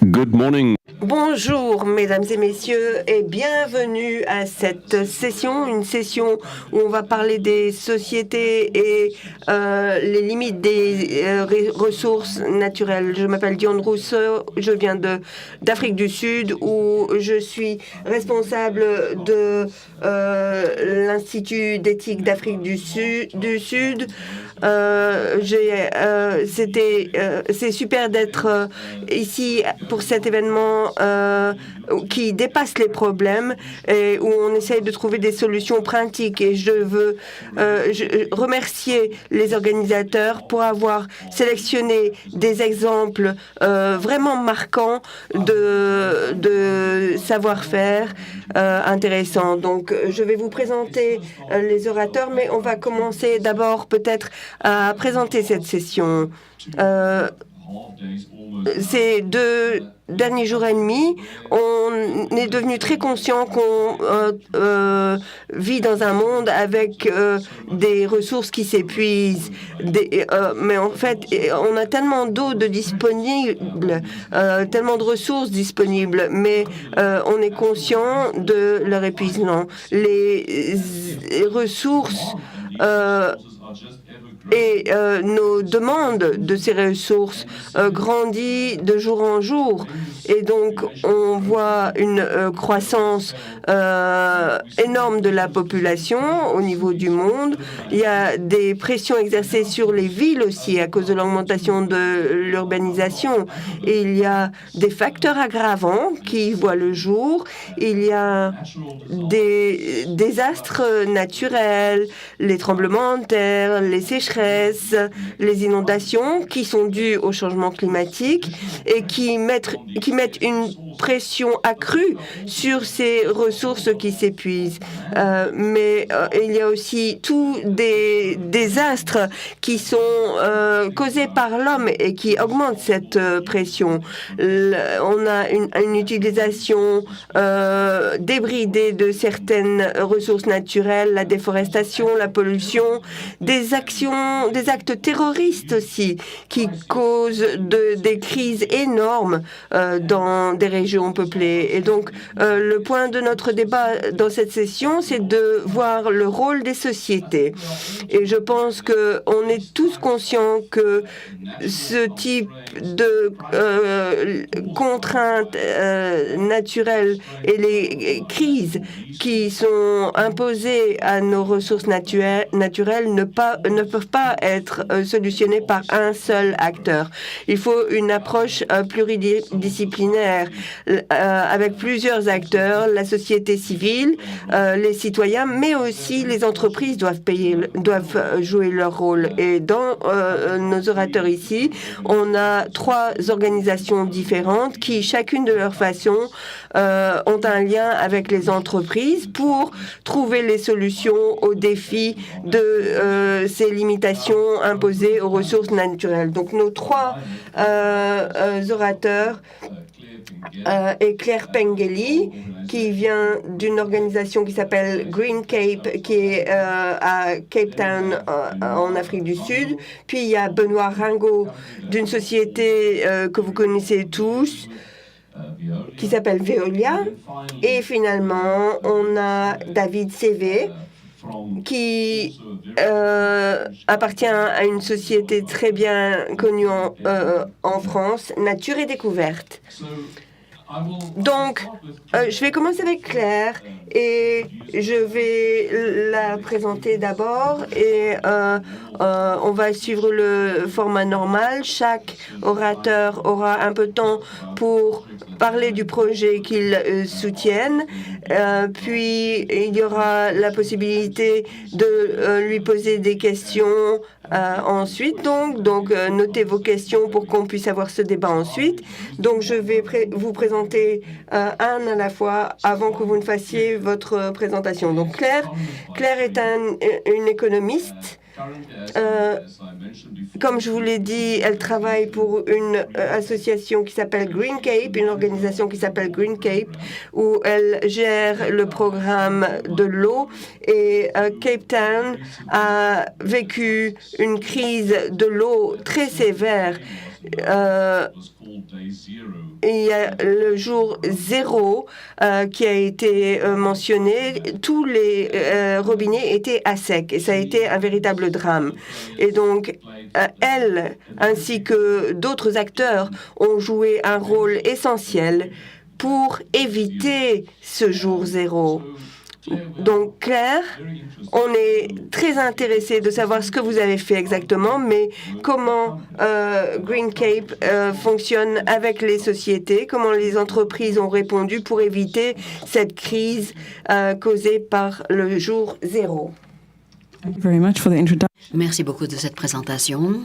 Good morning. Bonjour mesdames et messieurs et bienvenue à cette session, une session où on va parler des sociétés et les limites des ressources naturelles. Je m'appelle Dion Rousseau, je viens d'Afrique du Sud où je suis responsable de l'Institut d'éthique d'Afrique du Sud. C'est super d'être ici pour cet événement qui dépasse les problèmes et où on essaye de trouver des solutions pratiques. Et je veux remercier les organisateurs pour avoir sélectionné des exemples vraiment marquants de savoir-faire intéressant. Donc, je vais vous présenter les orateurs, mais on va commencer d'abord peut-être à présenter cette session. Ces 2 derniers jours et demi, on est devenu très conscient qu'on vit dans un monde avec des ressources qui s'épuisent. Mais en fait, on a tellement d'eau disponible, tellement de ressources disponibles, mais on est conscient de leur épuisement. Les ressources et nos demandes de ces ressources grandissent de jour en jour. Et donc, on voit une croissance énorme de la population au niveau du monde. Il y a des pressions exercées sur les villes aussi à cause de l'augmentation de l'urbanisation. Et il y a des facteurs aggravants qui voient le jour. Il y a des désastres naturels, les tremblements de terre, les sécheresses, les inondations qui sont dues au changement climatique et qui mettent une pression accrue sur ces ressources qui s'épuisent. Mais il y a aussi tous des désastres qui sont causés par l'homme et qui augmentent cette pression. On a une utilisation débridée de certaines ressources naturelles, la déforestation, la pollution, des actes terroristes aussi qui causent des crises énormes dans des régions peuplées. Et donc, le point de notre débat dans cette session, c'est de voir le rôle des sociétés. Et je pense qu'on est tous conscients que ce type de contraintes naturelles et les crises qui sont imposées à nos ressources naturelles ne peuvent pas être solutionnées par un seul acteur. Il faut une approche pluridisciplinaire avec plusieurs acteurs, la société civile, les citoyens, mais aussi les entreprises doivent jouer leur rôle. Et dans nos orateurs ici, on a 3 organisations différentes qui, chacune de leur façon, ont un lien avec les entreprises pour trouver les solutions aux défis de ces limitations imposées aux ressources naturelles. Donc nos 3 orateurs et Claire Pengeli, qui vient d'une organisation qui s'appelle Green Cape, qui est à Cape Town, en Afrique du Sud. Puis il y a Benoît Ringot, d'une société que vous connaissez tous, qui s'appelle Veolia. Et finalement, on a David CV, qui appartient à une société très bien connue en France, Nature et Découverte. Donc, je vais commencer avec Claire et je vais la présenter d'abord et on va suivre le format normal. Chaque orateur aura un peu de temps pour parler du projet qu'ils soutiennent. Puis, il y aura la possibilité de lui poser des questions ensuite. Donc notez vos questions pour qu'on puisse avoir ce débat ensuite. Donc, je vais vous présenter un à la fois avant que vous ne fassiez votre présentation. Donc, Claire est une économiste. Comme je vous l'ai dit, elle travaille pour une association qui s'appelle Green Cape, une organisation qui s'appelle Green Cape, où elle gère le programme de l'eau. Et Cape Town a vécu une crise de l'eau très sévère. il y a le jour 0 qui a été mentionné. Tous les robinets étaient à sec et ça a été un véritable drame. Et donc, elle, ainsi que d'autres acteurs, ont joué un rôle essentiel pour éviter ce jour 0. Donc, Claire, on est très intéressé de savoir ce que vous avez fait exactement, mais comment Green Cape fonctionne avec les sociétés, comment les entreprises ont répondu pour éviter cette crise causée par le jour 0. Merci beaucoup de cette présentation.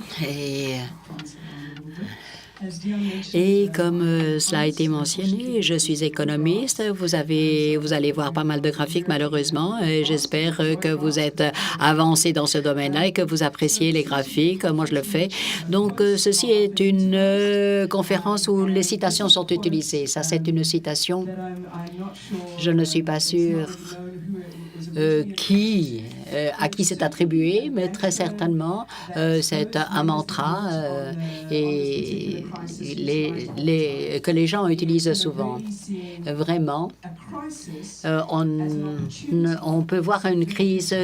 Et comme cela a été mentionné, je suis économiste. Vous allez voir pas mal de graphiques, malheureusement. J'espère que vous êtes avancé dans ce domaine-là et que vous appréciez les graphiques. Moi, je le fais. Donc, ceci est une conférence où les citations sont utilisées. Ça, c'est une citation. Je ne suis pas sûre à qui c'est attribué, mais très certainement, c'est un mantra et que les gens utilisent souvent. Vraiment, on peut voir une crise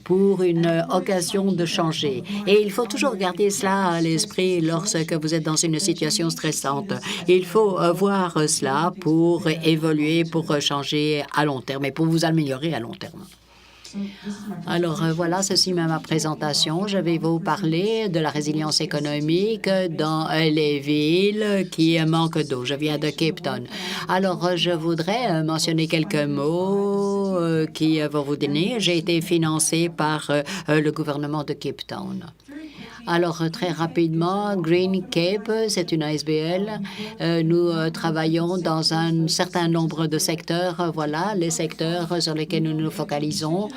pour une occasion de changer. Et il faut toujours garder cela à l'esprit lorsque vous êtes dans une situation stressante. Il faut voir cela pour évoluer, pour changer à long terme et pour vous améliorer à long terme. Alors voilà, ceci est ma présentation. Je vais vous parler de la résilience économique dans les villes qui manquent d'eau. Je viens de Cape Town. Alors, je voudrais mentionner quelques mots qui vont vous donner. J'ai été financé par le gouvernement de Cape Town. Alors, très rapidement, Green Cape, c'est une ASBL. Nous travaillons dans un certain nombre de secteurs. Voilà, les secteurs sur lesquels nous nous focalisons.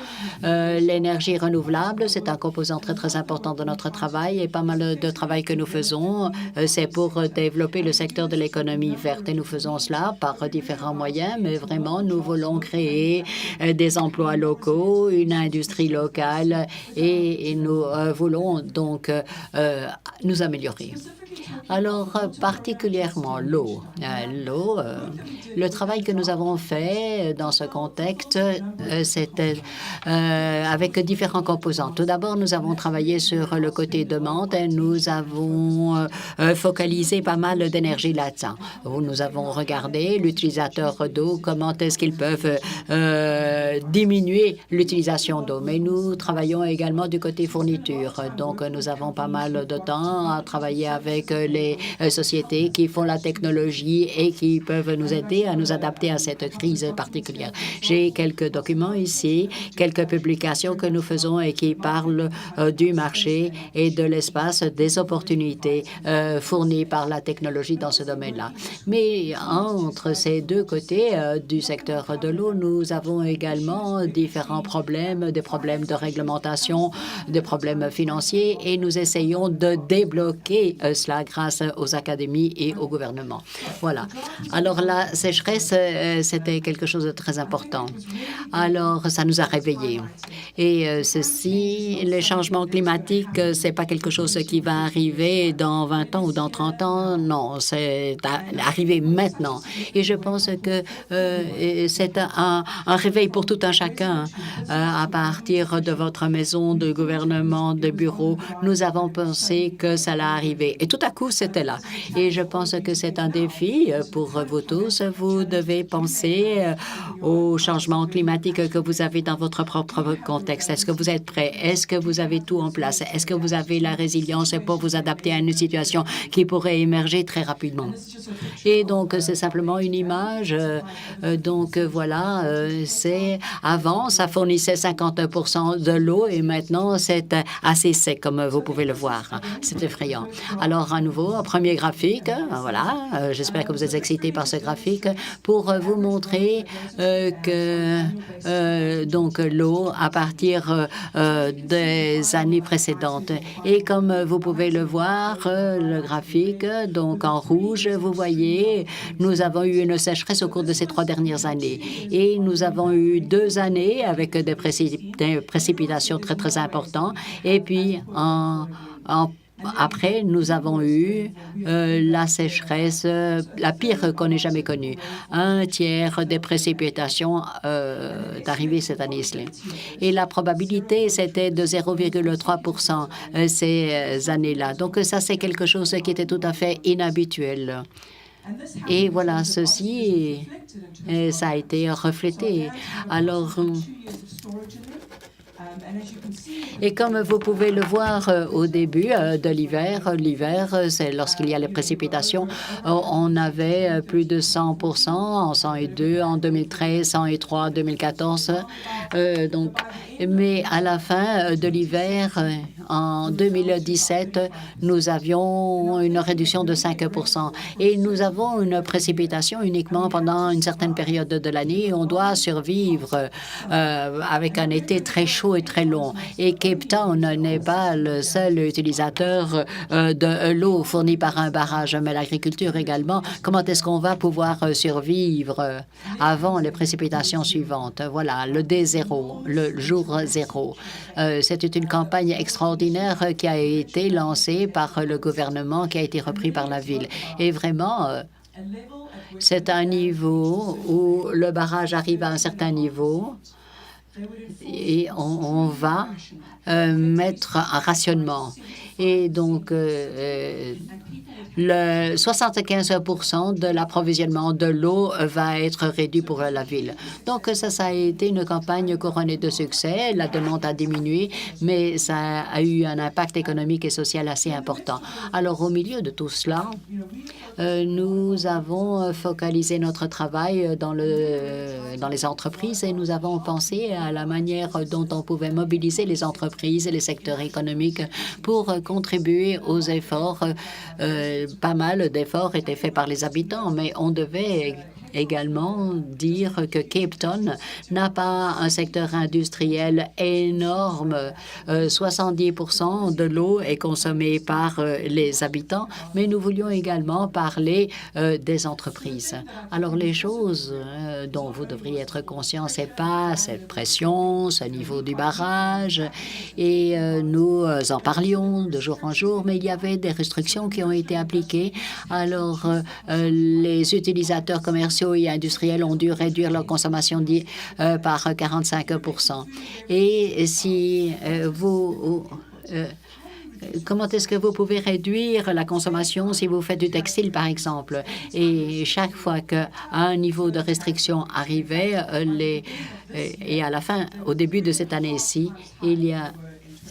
L'énergie renouvelable, c'est un composant très, très important de notre travail et pas mal de travail que nous faisons. C'est pour développer le secteur de l'économie verte et nous faisons cela par différents moyens, mais vraiment, nous voulons créer des emplois locaux, une industrie locale et nous voulons donc nous améliorer. Alors, particulièrement l'eau. Le travail que nous avons fait dans ce contexte, c'était avec différents composants. Tout d'abord, nous avons travaillé sur le côté demande et nous avons focalisé pas mal d'énergie là-dedans. Nous avons regardé l'utilisateur d'eau, comment est-ce qu'ils peuvent diminuer l'utilisation d'eau. Mais nous travaillons également du côté fourniture. Donc, nous avons pas mal de temps à travailler avec les sociétés qui font la technologie et qui peuvent nous aider à nous adapter à cette crise particulière. J'ai quelques documents ici, quelques publications que nous faisons et qui parlent du marché et de l'espace des opportunités fournies par la technologie dans ce domaine-là. Mais entre ces deux côtés du secteur de l'eau, nous avons également différents problèmes, des problèmes de réglementation, des problèmes financiers et nous essayons de débloquer cela grâce aux académies et au gouvernement. Voilà. Alors, la sécheresse, c'était quelque chose de très important. Alors, ça nous a réveillés. Et ceci, les changements climatiques, c'est pas quelque chose qui va arriver dans 20 ans ou dans 30 ans. Non, c'est arrivé maintenant. Et je pense que c'est un réveil pour tout un chacun. À partir de votre maison, de gouvernement, de bureau, nous avons pensé que ça allait arriver. Et tout à coup, c'était là. Et je pense que c'est un défi pour vous tous. Vous devez penser aux changements climatiques que vous avez dans votre propre contexte. Est-ce que vous êtes prêts? Est-ce que vous avez tout en place? Est-ce que vous avez la résilience pour vous adapter à une situation qui pourrait émerger très rapidement? Et donc, c'est simplement une image. Donc, voilà, c'est avant, ça fournissait 50% de l'eau et maintenant, c'est assez sec, comme vous pouvez le voir. C'est effrayant. Alors, à nouveau, un premier graphique. Voilà, j'espère que vous êtes excités par ce graphique pour vous montrer que donc l'eau à partir des années précédentes. Et comme vous pouvez le voir, le graphique, donc en rouge, vous voyez, nous avons eu une sécheresse au cours de ces 3 dernières années. Et nous avons eu 2 années avec des précipitations très, très importantes. Et puis, Après, nous avons eu la sécheresse la pire qu'on ait jamais connue. Un tiers des précipitations est arrivé cette année-ci. Et la probabilité, c'était de 0,3 ces années-là. Donc, ça, c'est quelque chose qui était tout à fait inhabituel. Et voilà, ceci, ça a été reflété. Alors, et comme vous pouvez le voir au début de l'hiver, c'est lorsqu'il y a les précipitations, on avait plus de 100% en 102, en 2013, 103, en 2014. Donc, mais à la fin de l'hiver, en 2017, nous avions une réduction de 5%. Et nous avons une précipitation uniquement pendant une certaine période de l'année. On doit survivre avec un été très chaud et très long. Et Cape Town n'est pas le seul utilisateur de l'eau fournie par un barrage, mais l'agriculture également. Comment est-ce qu'on va pouvoir survivre avant les précipitations suivantes? Voilà, le D0, le jour zéro. C'était une campagne extraordinaire qui a été lancée par le gouvernement, qui a été repris par la ville. Et vraiment, c'est un niveau où le barrage arrive à un certain niveau et on va mettre un rationnement. Et donc, le 75% de l'approvisionnement de l'eau va être réduit pour la ville. Donc, ça a été une campagne couronnée de succès. La demande a diminué, mais ça a eu un impact économique et social assez important. Alors, au milieu de tout cela, nous avons focalisé notre travail dans les entreprises et nous avons pensé à la manière dont on pouvait mobiliser les entreprises et les secteurs économiques pour contribuer aux efforts. Pas mal d'efforts étaient faits par les habitants, mais on devait également dire que Cape Town n'a pas un secteur industriel énorme. 70% de l'eau est consommée par les habitants, mais nous voulions également parler des entreprises. Alors, les choses dont vous devriez être conscient, c'est pas cette pression, ce niveau du barrage, et nous en parlions de jour en jour, mais il y avait des restrictions qui ont été appliquées. Alors, les utilisateurs commerciaux et industriels ont dû réduire leur consommation par 45%. Et si comment est-ce que vous pouvez réduire la consommation si vous faites du textile, par exemple? Et chaque fois qu'un niveau de restriction arrivait, et à la fin, au début de cette année-ci,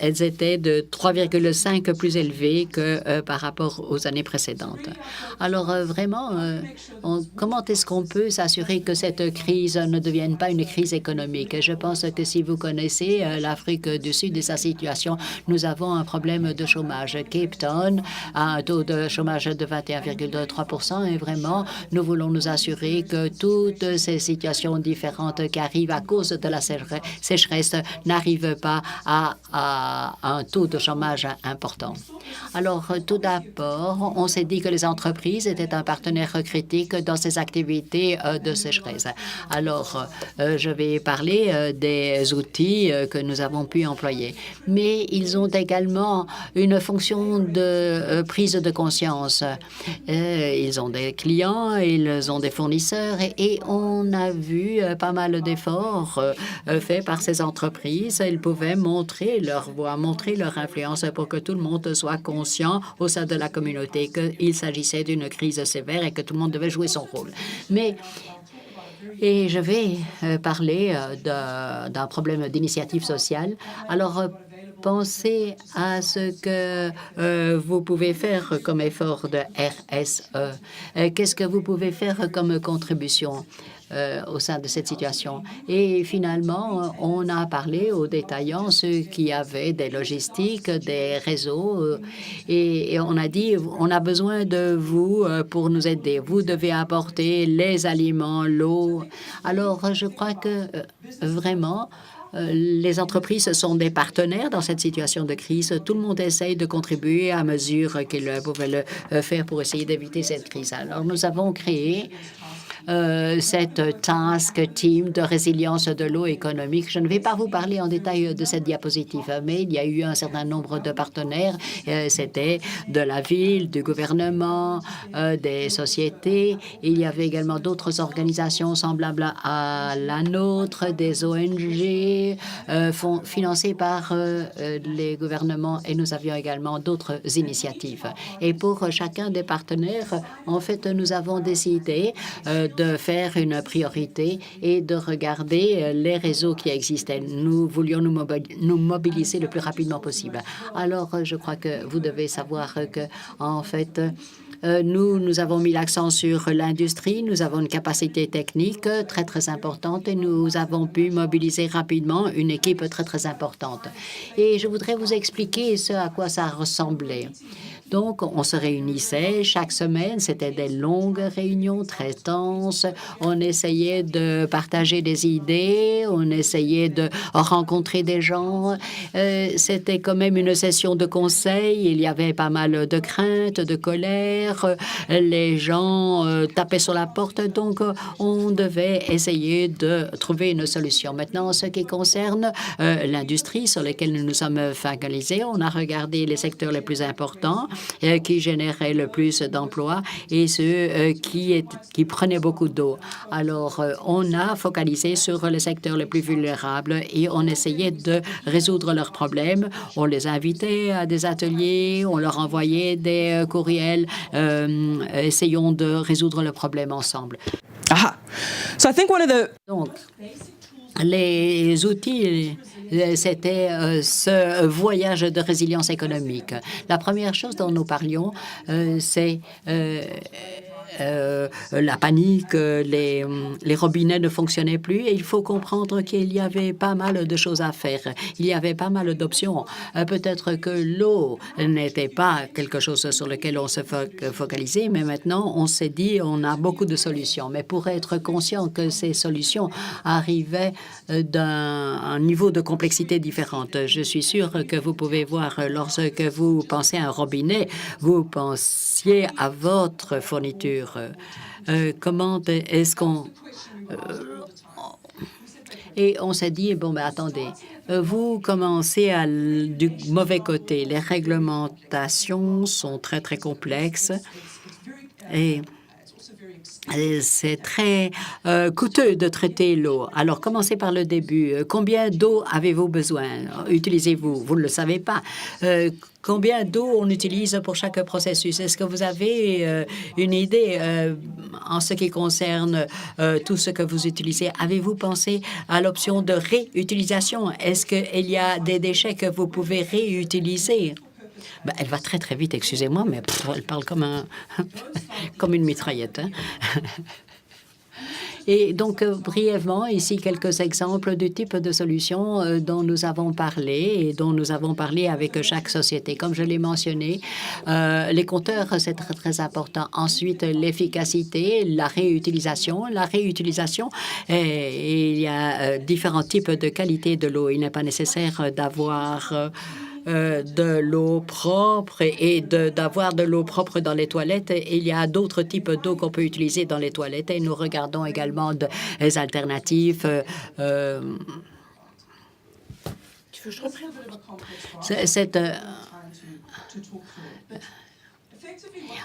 elles étaient de 3,5 plus élevées que par rapport aux années précédentes. Alors, vraiment, comment est-ce qu'on peut s'assurer que cette crise ne devienne pas une crise économique? Je pense que si vous connaissez l'Afrique du Sud et sa situation, nous avons un problème de chômage. Cape Town a un taux de chômage de 21,3 et vraiment, nous voulons nous assurer que toutes ces situations différentes qui arrivent à cause de la sécheresse n'arrivent pas à un taux de chômage important. Alors, tout d'abord, on s'est dit que les entreprises étaient un partenaire critique dans ces activités de sécheresse. Alors, je vais parler des outils que nous avons pu employer. Mais ils ont également une fonction de prise de conscience. Ils ont des clients, ils ont des fournisseurs et on a vu pas mal d'efforts faits par ces entreprises. Ils pouvaient montrer leur voix, montrer leur influence pour que tout le monde soit conscient au sein de la communauté qu'il s'agissait d'une crise sévère et que tout le monde devait jouer son rôle. Et je vais parler d'un problème d'initiative sociale. Alors, pensez à ce que vous pouvez faire comme effort de RSE. Qu'est-ce que vous pouvez faire comme contribution au sein de cette situation? Et finalement, on a parlé aux détaillants, ceux qui avaient des logistiques, des réseaux, et on a dit, on a besoin de vous pour nous aider. Vous devez apporter les aliments, l'eau. Alors, je crois que vraiment, les entreprises sont des partenaires dans cette situation de crise. Tout le monde essaye de contribuer à mesure qu'ils pouvaient le faire pour essayer d'éviter cette crise. Alors, nous avons créé cette task team de résilience de l'eau économique. Je ne vais pas vous parler en détail de cette diapositive, mais il y a eu un certain nombre de partenaires. C'était de la ville, du gouvernement, des sociétés. Il y avait également d'autres organisations semblables à la nôtre, des ONG financées par les gouvernements, et nous avions également d'autres initiatives. Et pour chacun des partenaires, en fait, nous avons décidé de faire une priorité et de regarder les réseaux qui existaient. Nous voulions nous mobiliser le plus rapidement possible. Alors, je crois que vous devez savoir que, en fait, nous avons mis l'accent sur l'industrie. Nous avons une capacité technique très, très importante et nous avons pu mobiliser rapidement une équipe très, très importante. Et je voudrais vous expliquer ce à quoi ça ressemblait. Donc, on se réunissait chaque semaine. C'était des longues réunions très tenses. On essayait de partager des idées. On essayait de rencontrer des gens. C'était quand même une session de conseil. Il y avait pas mal de craintes, de colère. Les gens tapaient sur la porte. Donc, on devait essayer de trouver une solution. Maintenant, en ce qui concerne l'industrie sur laquelle nous nous sommes focalisés, on a regardé les secteurs les plus importants qui généraient le plus d'emplois et ceux qui prenaient beaucoup d'eau. Alors, on a focalisé sur les secteurs les plus vulnérables et on essayait de résoudre leurs problèmes. On les invitait à des ateliers, on leur envoyait des courriels. Essayons de résoudre le problème ensemble. So I think one of the... Donc, les outils, c'était ce voyage de résilience économique. La première chose dont nous parlions, c'est la panique, les robinets ne fonctionnaient plus et il faut comprendre qu'il y avait pas mal de choses à faire. Il y avait pas mal d'options. Peut-être que l'eau n'était pas quelque chose sur lequel on se focalisait, mais maintenant, on s'est dit on a beaucoup de solutions. Mais pour être conscient que ces solutions arrivaient d'un niveau de complexité différente, je suis sûre que vous pouvez voir lorsque vous pensez à un robinet, vous pensiez à votre fourniture. Comment est-ce qu'on... Et on s'est dit, bon, ben attendez, vous commencez du mauvais côté. Les réglementations sont très, très complexes et c'est très coûteux de traiter l'eau. Alors, commencez par le début. Combien d'eau avez-vous besoin? Utilisez-vous? Vous ne le savez pas. Combien d'eau on utilise pour chaque processus? Est-ce que vous avez une idée en ce qui concerne tout ce que vous utilisez? Avez-vous pensé à l'option de réutilisation? Est-ce qu'il y a des déchets que vous pouvez réutiliser? Ben, elle va très, très vite, excusez-moi, mais elle parle comme comme une mitraillette. Hein? Et donc, brièvement, ici, quelques exemples du type de solutions dont nous avons parlé et dont nous avons parlé avec chaque société. Comme je l'ai mentionné, les compteurs, c'est très, très important. Ensuite, l'efficacité, la réutilisation. La réutilisation, il y a différents types de qualité de l'eau. Il n'est pas nécessaire d'avoir... de l'eau propre et d'avoir de l'eau propre dans les toilettes. Il y a d'autres types d'eau qu'on peut utiliser dans les toilettes et nous regardons également des alternatives. Tu veux que je reprenne?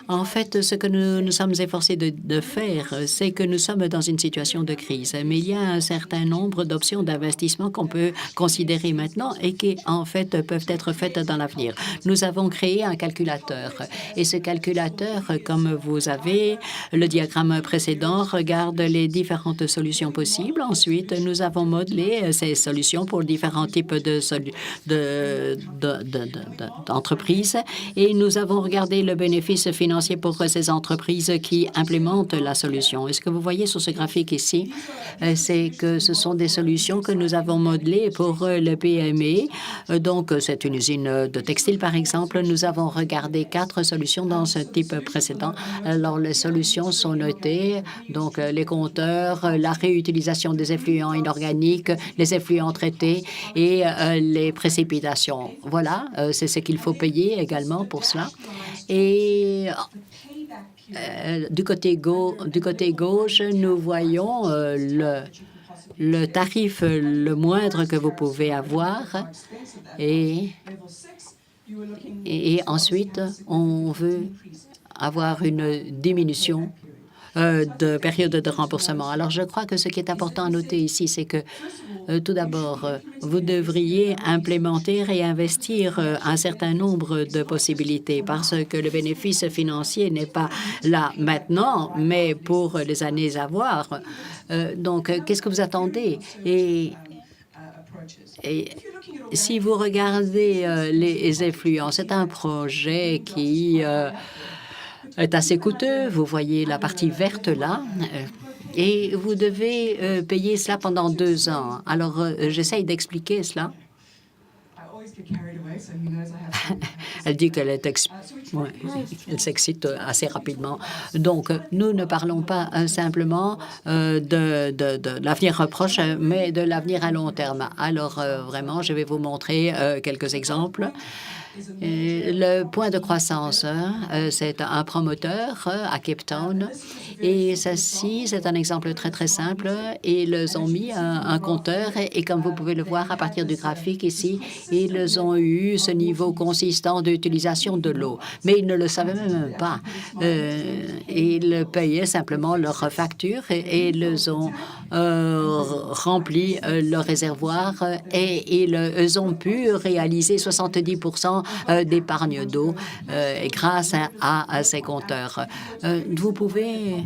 En fait, ce que nous sommes efforcés de faire, c'est que nous sommes dans une situation de crise, mais il y a un certain nombre d'options d'investissement qu'on peut considérer maintenant et qui, en fait, peuvent être faites dans l'avenir. Nous avons créé un calculateur et ce calculateur, comme vous avez le diagramme précédent, regarde les différentes solutions possibles. Ensuite, nous avons modelé ces solutions pour différents types d'entreprises et nous avons regardé le bénéfice financier pour ces entreprises qui implémentent la solution. Et ce que vous voyez sur ce graphique ici, c'est que ce sont des solutions que nous avons modelées pour le PME. Donc, c'est une usine de textile, par exemple. Nous avons regardé 4 solutions dans ce type précédent. Alors, les solutions sont notées. Donc, les compteurs, la réutilisation des effluents inorganiques, les effluents traités et les précipitations. Voilà, c'est ce qu'il faut payer également pour cela. Et du côté gauche, nous voyons le tarif le moindre que vous pouvez avoir et ensuite, on veut avoir une diminution de période de remboursement. Alors, je crois que ce qui est important à noter ici, c'est que tout d'abord, vous devriez implémenter et investir un certain nombre de possibilités parce que le bénéfice financier n'est pas là maintenant, mais pour les années à venir. Donc, qu'est-ce que vous attendez? Et si vous regardez les effluents, c'est un projet qui est assez coûteux. Vous voyez la partie verte là. Et vous devez payer cela pendant 2 ans. Alors, j'essaye d'expliquer cela. Elle dit qu'elle elle s'excite assez rapidement. Donc, nous ne parlons pas simplement de l'avenir proche, mais de l'avenir à long terme. Alors, vraiment, je vais vous montrer quelques exemples. Le point de croissance, c'est un promoteur à Cape Town. Et ceci, c'est un exemple très, très simple. Ils ont mis un compteur et comme vous pouvez le voir à partir du graphique ici, ils ont eu ce niveau consistant d'utilisation de l'eau. Mais ils ne le savaient même pas. Ils payaient simplement leurs factures et ils ont rempli leur réservoir et ils ont pu réaliser 70% d'épargne d'eau grâce à ces compteurs. Vous pouvez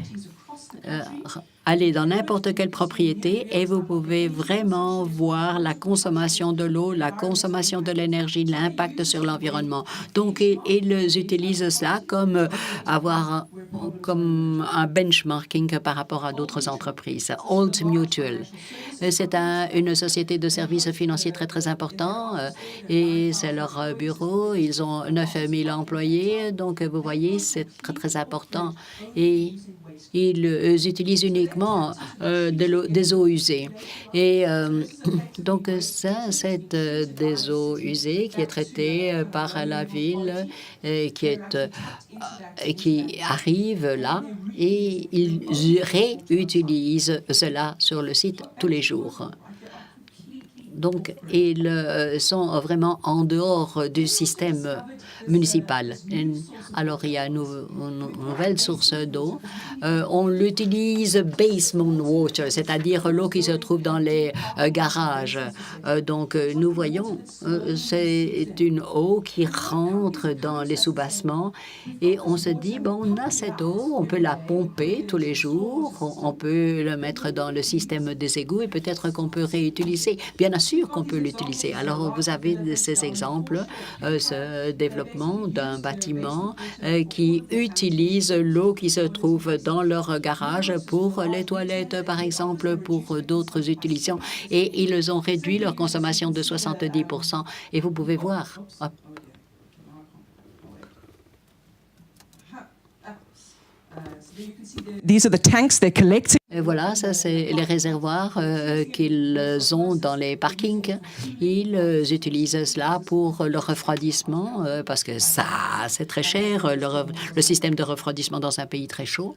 aller dans n'importe quelle propriété et vous pouvez vraiment voir la consommation de l'eau, la consommation de l'énergie, l'impact sur l'environnement. Donc, ils utilisent cela comme comme un benchmarking par rapport à d'autres entreprises. Old Mutual, c'est une société de services financiers très, très important et c'est leur bureau. Ils ont 9 000 employés. Donc, vous voyez, c'est très, très important. Et ils utilisent uniquement des eaux usées. Et donc, ça, c'est des eaux usées qui est traitée par la ville qui arrive là et ils réutilisent cela sur le site tous les jours. Donc, ils sont vraiment en dehors du système municipal. Alors, il y a une nouvelle source d'eau. On l'utilise basement water, c'est-à-dire l'eau qui se trouve dans les garages. Donc, nous voyons, c'est une eau qui rentre dans les sous-bassements et on se dit, bon, on a cette eau, on peut la pomper tous les jours, on peut la mettre dans le système des égouts et peut-être qu'on peut réutiliser. Bien sûr qu'on peut l'utiliser. Alors, vous avez ces exemples, ce développement d'un bâtiment qui utilise l'eau qui se trouve dans leur garage pour les toilettes, par exemple, pour d'autres utilisations. Et ils ont réduit leur consommation de 70%. Et vous pouvez voir. Hop. These are the tanks they're collecting. Et voilà, ça, c'est les réservoirs qu'ils ont dans les parkings. Ils utilisent cela pour le refroidissement parce que ça, c'est très cher, le système de refroidissement dans un pays très chaud.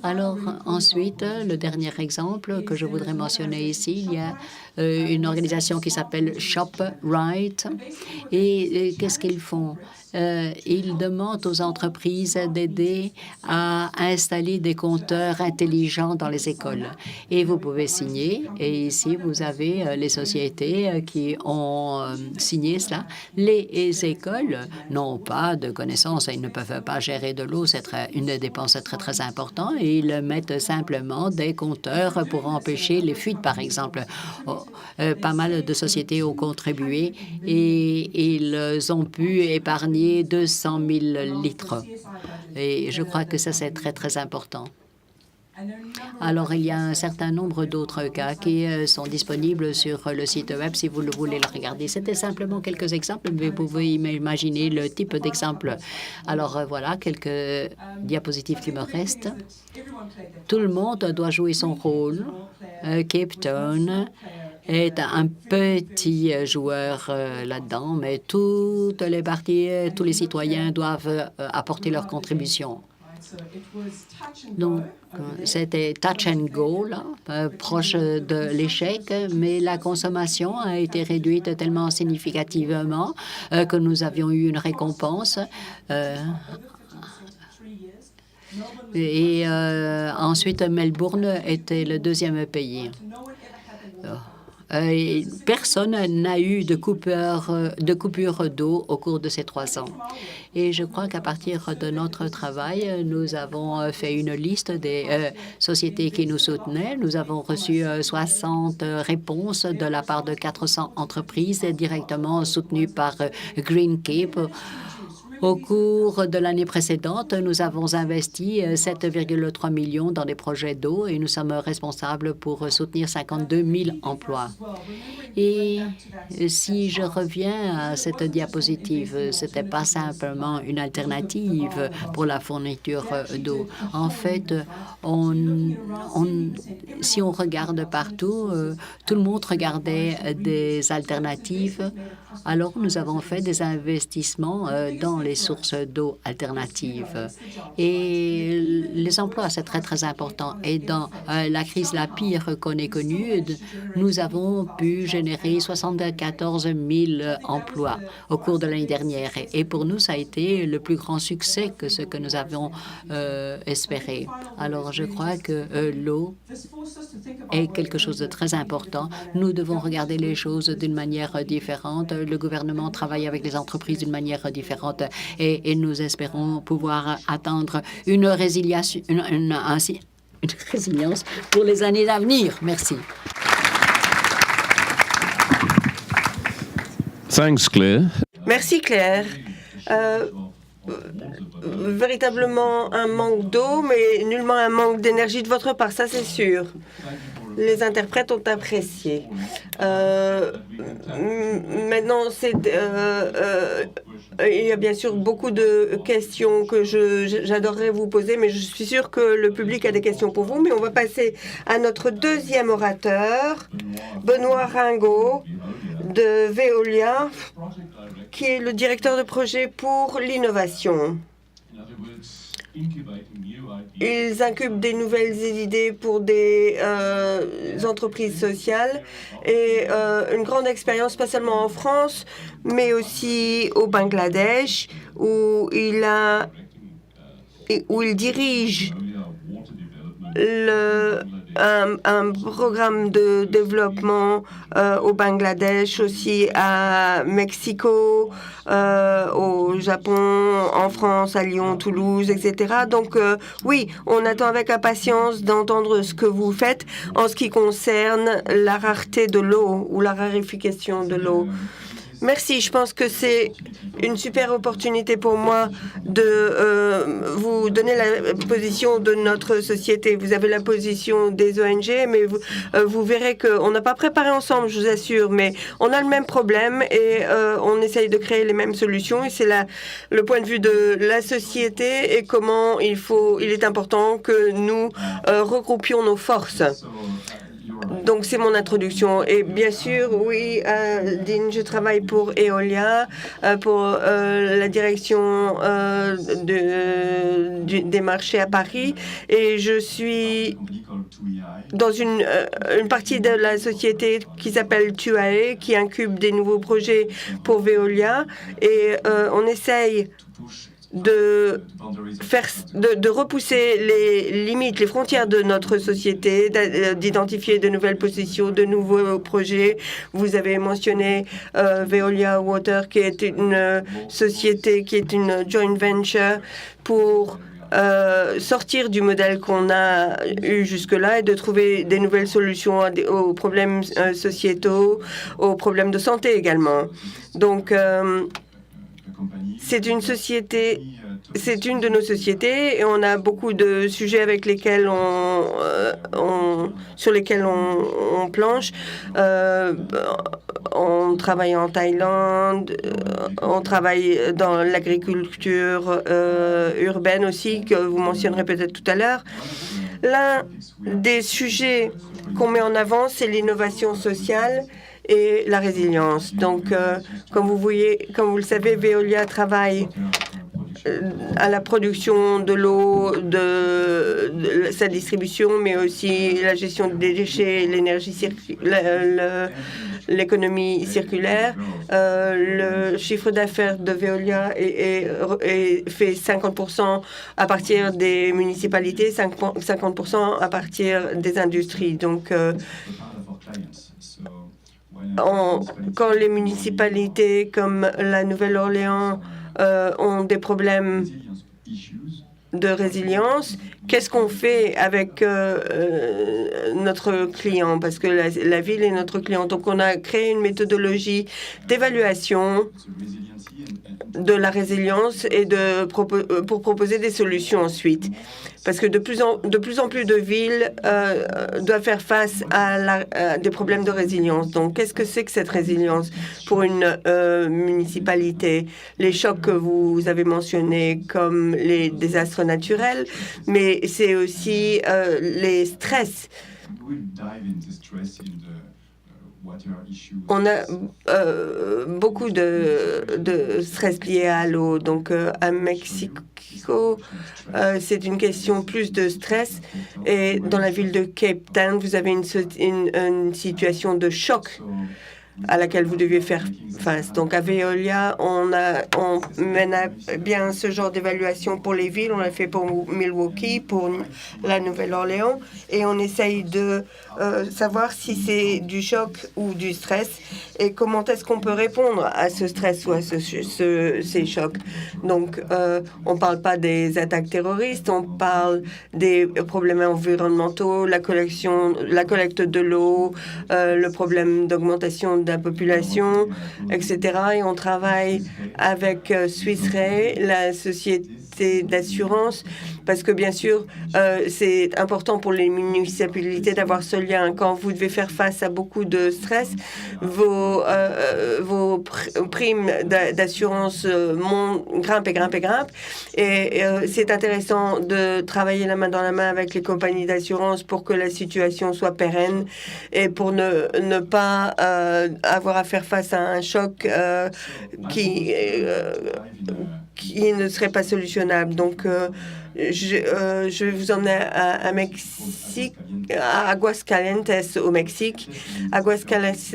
Alors, ensuite, le dernier exemple que je voudrais mentionner ici, il y a une organisation qui s'appelle ShopRite. Et qu'est-ce qu'ils font? Ils demandent aux entreprises d'aider à installer des compteurs intelligents dans les écoles. Et vous pouvez signer. Et ici, vous avez les sociétés qui ont signé cela. Les écoles n'ont pas de connaissances. Ils ne peuvent pas gérer de l'eau. C'est une dépense très, très importante. Et ils mettent simplement des compteurs pour empêcher les fuites, par exemple. Pas mal de sociétés ont contribué et ils ont pu épargner 200 000 litres. Et je crois que ça, c'est très, très important. Alors, il y a un certain nombre d'autres cas qui sont disponibles sur le site web si vous le voulez le regarder. C'était simplement quelques exemples, mais vous pouvez imaginer le type d'exemple. Alors, voilà quelques diapositives qui me restent. Tout le monde doit jouer son rôle. Cape Town est un petit joueur là-dedans, mais toutes les parties, tous les citoyens doivent apporter leur contribution. Donc, c'était touch and go, là, proche de l'échec, mais la consommation a été réduite tellement significativement que nous avions eu une récompense. Et ensuite, Melbourne était le deuxième pays. Personne n'a eu de coupure d'eau au cours de ces 3 ans. Et je crois qu'à partir de notre travail, nous avons fait une liste des sociétés qui nous soutenaient. Nous avons reçu 60 réponses de la part de 400 entreprises directement soutenues par Green Cape. Au cours de l'année précédente, nous avons investi 7,3 millions dans des projets d'eau et nous sommes responsables pour soutenir 52 000 emplois. Et si je reviens à cette diapositive, ce n'était pas simplement une alternative pour la fourniture d'eau. En fait, si on regarde partout, tout le monde regardait des alternatives. Alors, nous avons fait des investissements dans les sources d'eau alternatives. Et les emplois, c'est très, très important. Et dans la crise la pire qu'on ait connue, nous avons pu générer 74 000 emplois au cours de l'année dernière. Et pour nous, ça a été le plus grand succès que ce que nous avions espéré. Alors, je crois que l'eau est quelque chose de très important. Nous devons regarder les choses d'une manière différente. Le gouvernement travaille avec les entreprises d'une manière différente et nous espérons pouvoir atteindre une résilience pour les années à venir. Merci. Thanks, Claire. Merci, Claire. Véritablement un manque d'eau, mais nullement un manque d'énergie de votre part, ça c'est sûr. Les interprètes ont apprécié. Maintenant, il y a bien sûr beaucoup de questions que j'adorerais vous poser, mais je suis sûre que le public a des questions pour vous. Mais on va passer à notre deuxième orateur, Benoît Ringot de Veolia, qui est le directeur de projet pour l'innovation. Ils incubent des nouvelles idées pour des entreprises sociales et une grande expérience, pas seulement en France, mais aussi au Bangladesh, où il dirige un programme de développement au Bangladesh, aussi à Mexico, au Japon, en France, à Lyon, Toulouse, etc. Donc oui, on attend avec impatience d'entendre ce que vous faites en ce qui concerne la rareté de l'eau ou la raréfication de l'eau. Merci, je pense que c'est une super opportunité pour moi de vous donner la position de notre société. Vous avez la position des ONG, mais vous verrez qu'on n'a pas préparé ensemble, je vous assure, mais on a le même problème et on essaye de créer les mêmes solutions. Et c'est le point de vue de la société et comment il est important que nous regroupions nos forces. Donc, c'est mon introduction. Et bien sûr, oui, Dean, je travaille pour Eolia, pour la direction des marchés à Paris. Et je suis dans une partie de la société qui s'appelle TUAE, qui incube des nouveaux projets pour Veolia. Et on essaye de repousser les limites, les frontières de notre société, d'identifier de nouvelles positions, de nouveaux projets. Vous avez mentionné Veolia Water, qui est une société, qui est une joint venture pour sortir du modèle qu'on a eu jusque-là et de trouver des nouvelles solutions aux problèmes sociétaux, aux problèmes de santé également. Donc, c'est une de nos sociétés et on a beaucoup de sujets avec lesquels sur lesquels on planche. On travaille en Thaïlande, on travaille dans l'agriculture urbaine aussi, que vous mentionnerez peut-être tout à l'heure. L'un des sujets qu'on met en avant, c'est l'innovation sociale et la résilience. Donc, comme vous le savez, Veolia travaille à la production de l'eau, de sa distribution, mais aussi la gestion des déchets, l'économie circulaire. Le chiffre d'affaires de Veolia fait 50% à partir des municipalités, 50% à partir des industries. Donc, quand les municipalités comme la Nouvelle-Orléans ont des problèmes de résilience, qu'est-ce qu'on fait avec notre client? Parce que la ville est notre client. Donc, on a créé une méthodologie d'évaluation de la résilience et pour proposer des solutions ensuite. Parce que de plus en plus de villes doivent faire face à des problèmes de résilience. Donc, qu'est-ce que c'est que cette résilience pour une municipalité? Les chocs que vous avez mentionnés comme les désastres naturels, mais c'est aussi les stress. On a beaucoup de stress lié à l'eau. Donc, à Mexico, c'est une question plus de stress. Et dans la ville de Cape Town, vous avez une situation de choc à laquelle vous deviez faire face. Donc, à Veolia, on mène bien ce genre d'évaluation pour les villes. On l'a fait pour Milwaukee, pour la Nouvelle-Orléans. Et on essaye de savoir si c'est du choc ou du stress et comment est-ce qu'on peut répondre à ce stress ou à ces chocs. Donc, on ne parle pas des attaques terroristes, on parle des problèmes environnementaux, la collecte de l'eau, le problème d'augmentation de la population, etc. Et on travaille avec Swiss Re, la société d'assurance, parce que bien sûr, c'est important pour les municipalités d'avoir ce lien. Quand vous devez faire face à beaucoup de stress, vos primes d'assurance grimpent. Et c'est intéressant de travailler la main dans la main avec les compagnies d'assurance pour que la situation soit pérenne et pour ne pas avoir à faire face à un choc qui ne serait pas solutionnable. Donc, je vais vous emmener à Mexique, à Aguascalientes, au Mexique. Aguascalientes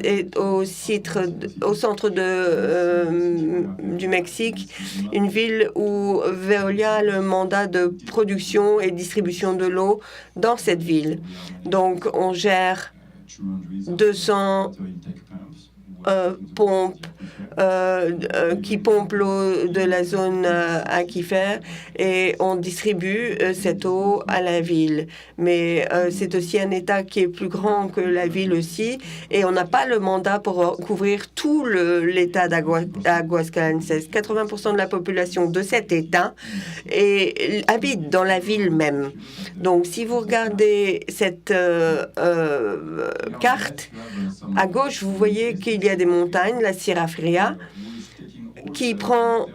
est au centre du Mexique, une ville où Veolia a le mandat de production et distribution de l'eau dans cette ville. Donc, on gère 200 pompes qui pompent l'eau de la zone aquifère et on distribue cette eau à la ville. Mais c'est aussi un État qui est plus grand que la ville aussi et on n'a pas le mandat pour couvrir tout l'État d'Aguascalientes. 80% de la population de cet État habite dans la ville même. Donc, si vous regardez cette carte, à gauche, vous voyez qu'il y a des montagnes, la Sierra Fria, qui prend...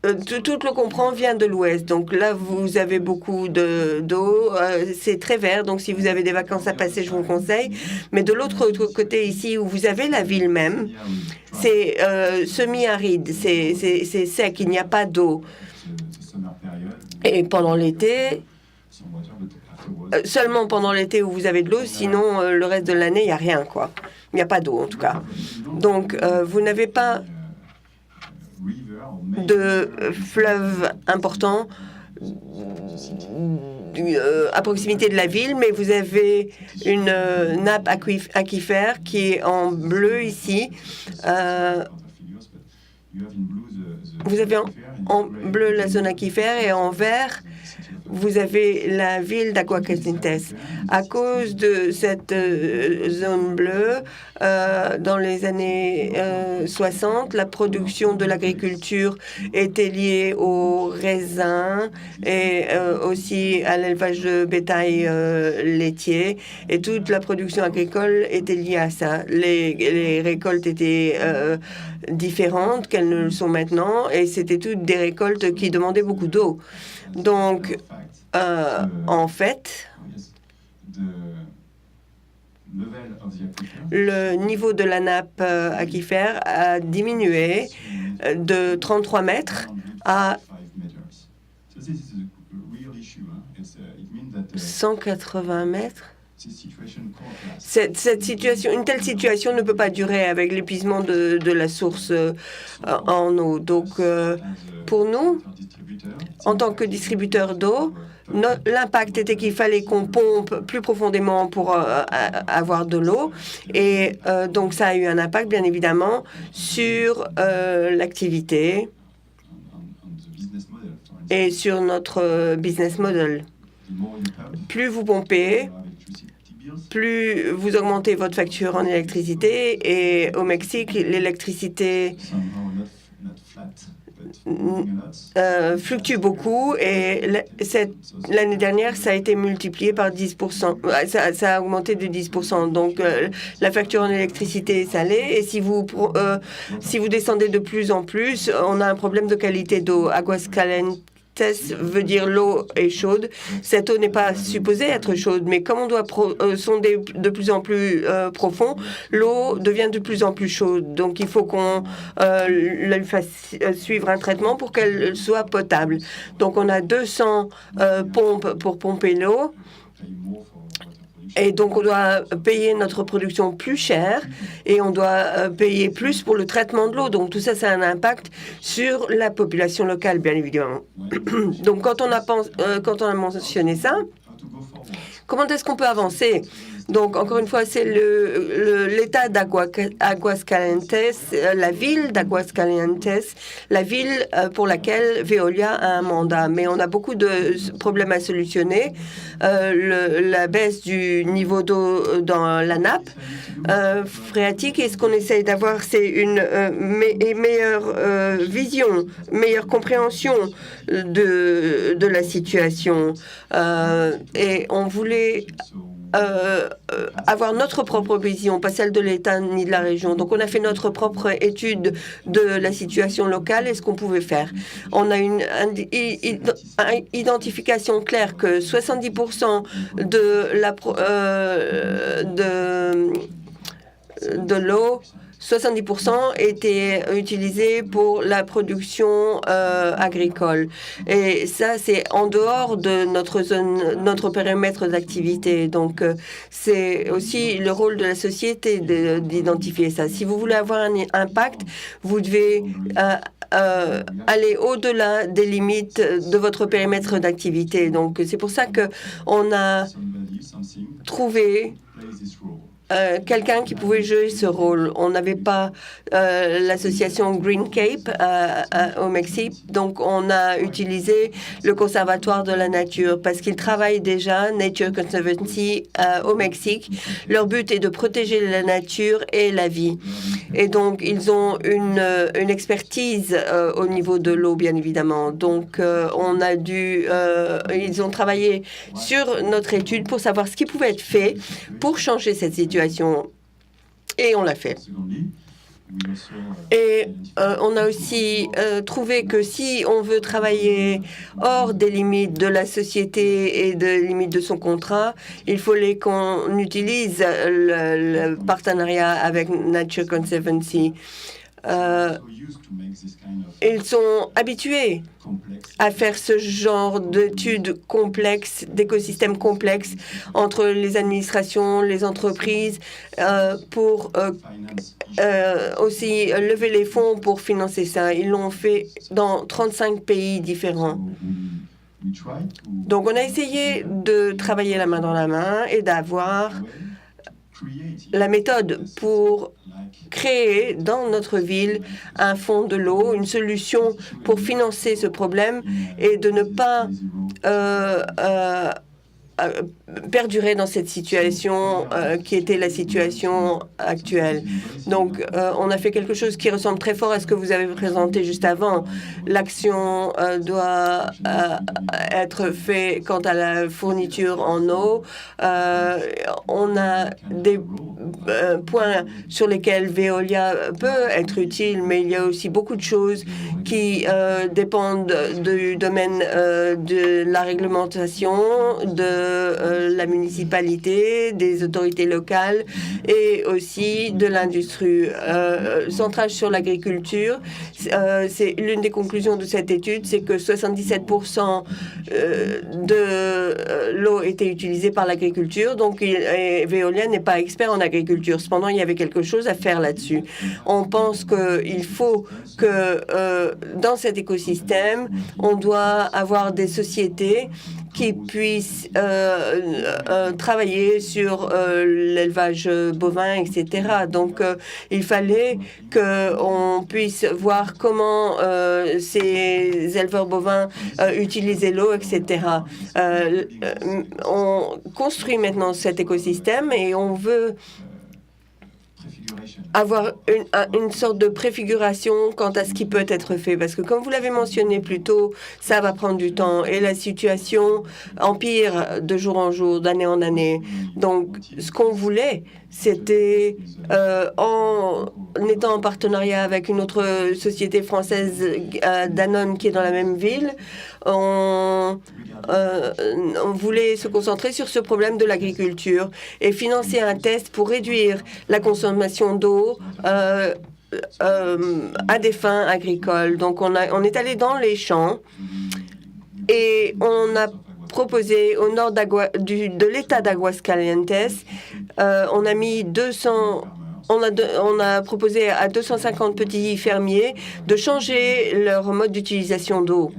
tout le qu'on prend vient de l'ouest. Donc là, vous avez beaucoup d'eau. C'est très vert. Donc, si vous avez des vacances à passer, je vous le conseille. Mais de l'autre côté, ici, où vous avez la ville même, c'est semi-aride. C'est sec. Il n'y a pas d'eau. Et pendant l'été... seulement pendant l'été où vous avez de l'eau, sinon le reste de l'année, il n'y a rien, quoi. Il n'y a pas d'eau, en tout cas. Donc, vous n'avez pas de fleuve important à proximité de la ville, mais vous avez une nappe aquifère qui est en bleu ici. Vous avez en bleu la zone aquifère et en vert, vous avez la ville d'Aguascalientes. À cause de cette zone bleue, dans les années 60, la production de l'agriculture était liée aux raisins et aussi à l'élevage de bétail laitier. Et toute la production agricole était liée à ça. Les récoltes étaient différentes qu'elles ne le sont maintenant et c'était toutes des récoltes qui demandaient beaucoup d'eau. Donc, en fait, le niveau de la nappe aquifère a diminué de 33 mètres à 180 mètres. Cette situation, une telle situation ne peut pas durer avec l'épuisement de la source en eau. Donc, pour nous, en tant que distributeur d'eau, l'impact était qu'il fallait qu'on pompe plus profondément pour avoir de l'eau. Et donc, ça a eu un impact, bien évidemment, sur l'activité et sur notre business model. Plus vous pompez, plus vous augmentez votre facture en électricité. Et au Mexique, l'électricité fluctue beaucoup. Et l'année dernière, ça a été multiplié par 10%. Ça a augmenté de 10%. Donc, la facture en électricité est salée. Et si vous descendez de plus en plus, on a un problème de qualité d'eau. Aguascalientes veut dire l'eau est chaude. Cette eau n'est pas supposée être chaude, mais comme on doit sonder de plus en plus profond, l'eau devient de plus en plus chaude. Donc, il faut qu'on la fasse suivre un traitement pour qu'elle soit potable. Donc, on a 200 pompes pour pomper l'eau. Et donc, on doit payer notre production plus cher et on doit payer plus pour le traitement de l'eau. Donc, tout ça, ça a un impact sur la population locale, bien évidemment. Donc, quand on a mentionné ça, comment est-ce qu'on peut avancer? Donc, encore une fois, c'est l'État d'Aguascalientes, la ville d'Aguascalientes, la ville pour laquelle Veolia a un mandat. Mais on a beaucoup de problèmes à solutionner. La baisse du niveau d'eau dans la nappe phréatique. Et ce qu'on essaye d'avoir, c'est une meilleure vision, meilleure compréhension de la situation. Et on voulait avoir notre propre vision, pas celle de l'État ni de la région. Donc, on a fait notre propre étude de la situation locale et ce qu'on pouvait faire. On a une identification claire que 70% de l'eau, 70% étaient utilisés pour la production agricole. Et ça, c'est en dehors de notre zone, notre périmètre d'activité. Donc, c'est aussi le rôle de la société d'identifier ça. Si vous voulez avoir un impact, vous devez aller au-delà des limites de votre périmètre d'activité. Donc, c'est pour ça qu'on a trouvé quelqu'un qui pouvait jouer ce rôle. On n'avait pas l'association Green Cape au Mexique, donc on a utilisé le Conservatoire de la Nature parce qu'ils travaillent déjà, Nature Conservancy, au Mexique. Leur but est de protéger la nature et la vie. Et donc, ils ont une expertise au niveau de l'eau, bien évidemment. Donc, ils ont travaillé sur notre étude pour savoir ce qui pouvait être fait pour changer cette situation. Et on l'a fait. Et on a aussi trouvé que si on veut travailler hors des limites de la société et des limites de son contrat, il fallait qu'on utilise le partenariat avec Nature Conservancy. Ils sont habitués à faire ce genre d'études complexes, d'écosystèmes complexes entre les administrations, les entreprises, pour aussi lever les fonds pour financer ça. Ils l'ont fait dans 35 pays différents. Donc, on a essayé de travailler la main dans la main et d'avoir la méthode pour créer dans notre ville un fonds de l'eau, une solution pour financer ce problème et de ne pas perdurer dans cette situation qui était la situation actuelle. Donc, on a fait quelque chose qui ressemble très fort à ce que vous avez présenté juste avant. L'action doit être faite quant à la fourniture en eau. On a des points sur lesquels Veolia peut être utile, mais il y a aussi beaucoup de choses qui dépendent du domaine de la réglementation, de la municipalité, des autorités locales et aussi de l'industrie. Centrage sur l'agriculture, c'est l'une des conclusions de cette étude, c'est que 77% de l'eau était utilisée par l'agriculture, donc Veolia n'est pas expert en agriculture. Cependant, il y avait quelque chose à faire là-dessus. On pense qu'il faut que dans cet écosystème, on doit avoir des sociétés qui puissent travailler sur l'élevage bovin, etc. Donc, il fallait qu'on puisse voir comment ces éleveurs bovins utilisaient l'eau, etc. On construit maintenant cet écosystème et on veut avoir une sorte de préfiguration quant à ce qui peut être fait. Parce que, comme vous l'avez mentionné plus tôt, ça va prendre du temps et la situation empire de jour en jour, d'année en année. Donc, ce qu'on voulait, c'était, en étant en partenariat avec une autre société française, Danone, qui est dans la même ville, on voulait se concentrer sur ce problème de l'agriculture et financer un test pour réduire la consommation d'eau à des fins agricoles. Donc, on est allé dans les champs et on a proposé au nord de l'État d'Aguascalientes, on a mis 200... On a proposé à 250 petits fermiers de changer leur mode d'utilisation d'eau.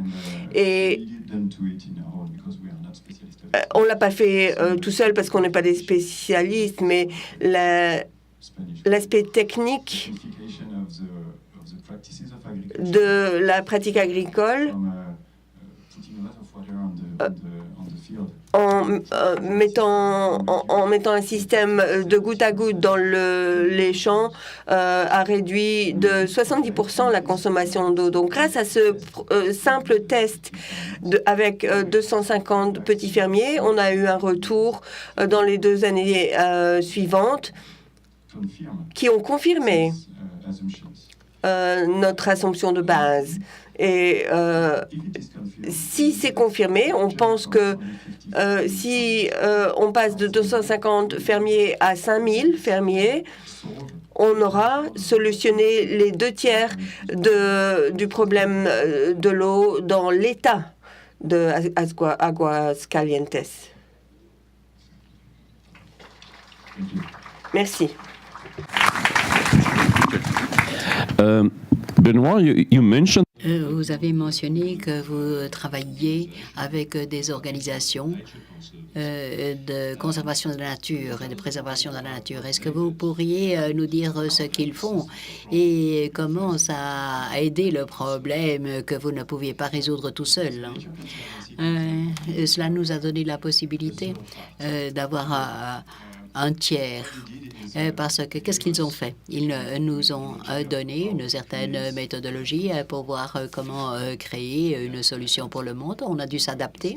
Et on ne l'a pas fait tout seul parce qu'on n'est pas des spécialistes, mais l'aspect technique de la pratique agricole en mettant un système de goutte à goutte dans les champs a réduit de 70% la consommation d'eau. Donc, grâce à ce simple test avec 250 petits fermiers, on a eu un retour dans les 2 années suivantes qui ont confirmé notre assumption de base. Et si c'est confirmé, on pense que si on passe de 250 fermiers à 5000 fermiers, on aura solutionné les 2 tiers du problème de l'eau dans l'État de Aguascalientes. Merci. Benoît, you mentioned... Vous avez mentionné que vous travailliez avec des organisations de conservation de la nature et de préservation de la nature. Est-ce que vous pourriez nous dire ce qu'ils font et comment ça a aidé le problème que vous ne pouviez pas résoudre tout seul? Cela nous a donné la possibilité d'avoir un tiers, parce que qu'est-ce qu'ils ont fait? Ils nous ont donné une certaine méthodologie pour voir comment créer une solution pour le monde. On a dû s'adapter.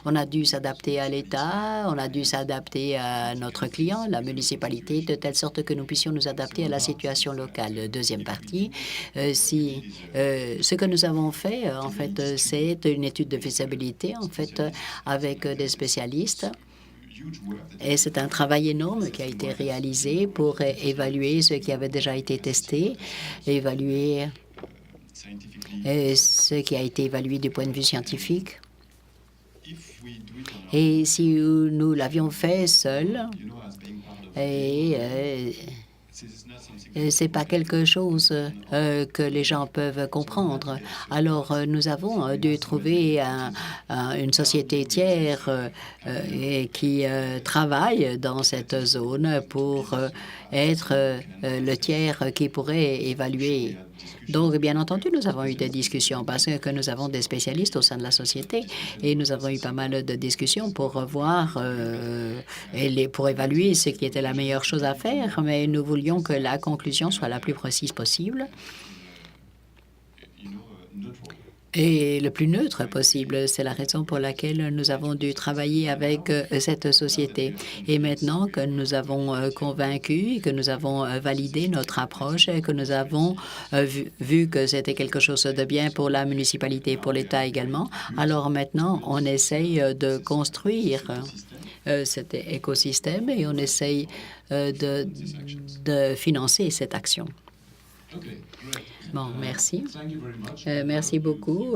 On a dû s'adapter à l'État, on a dû s'adapter à notre client, la municipalité, de telle sorte que nous puissions nous adapter à la situation locale. Deuxième partie, ce que nous avons fait, en fait, c'est une étude de faisabilité, en fait, avec des spécialistes. Et c'est un travail énorme qui a été réalisé pour évaluer ce qui avait déjà été testé, évaluer ce qui a été évalué du point de vue scientifique. Et si nous l'avions fait seuls, c'est pas quelque chose que les gens peuvent comprendre. Alors, nous avons dû trouver une société tiers qui travaille dans cette zone pour être le tiers qui pourrait évaluer. Donc, bien entendu, nous avons eu des discussions parce que nous avons des spécialistes au sein de la société et nous avons eu pas mal de discussions pour voir pour évaluer ce qui était la meilleure chose à faire, mais nous voulions que la conclusion soit la plus précise possible. et le plus neutre possible. C'est la raison pour laquelle nous avons dû travailler avec cette société. Et maintenant que nous avons convaincu, que nous avons validé notre approche, et que nous avons vu que c'était quelque chose de bien pour la municipalité, pour l'État également, alors maintenant, on essaye de construire cet écosystème et on essaye de financer cette action. Bon, merci. Merci beaucoup,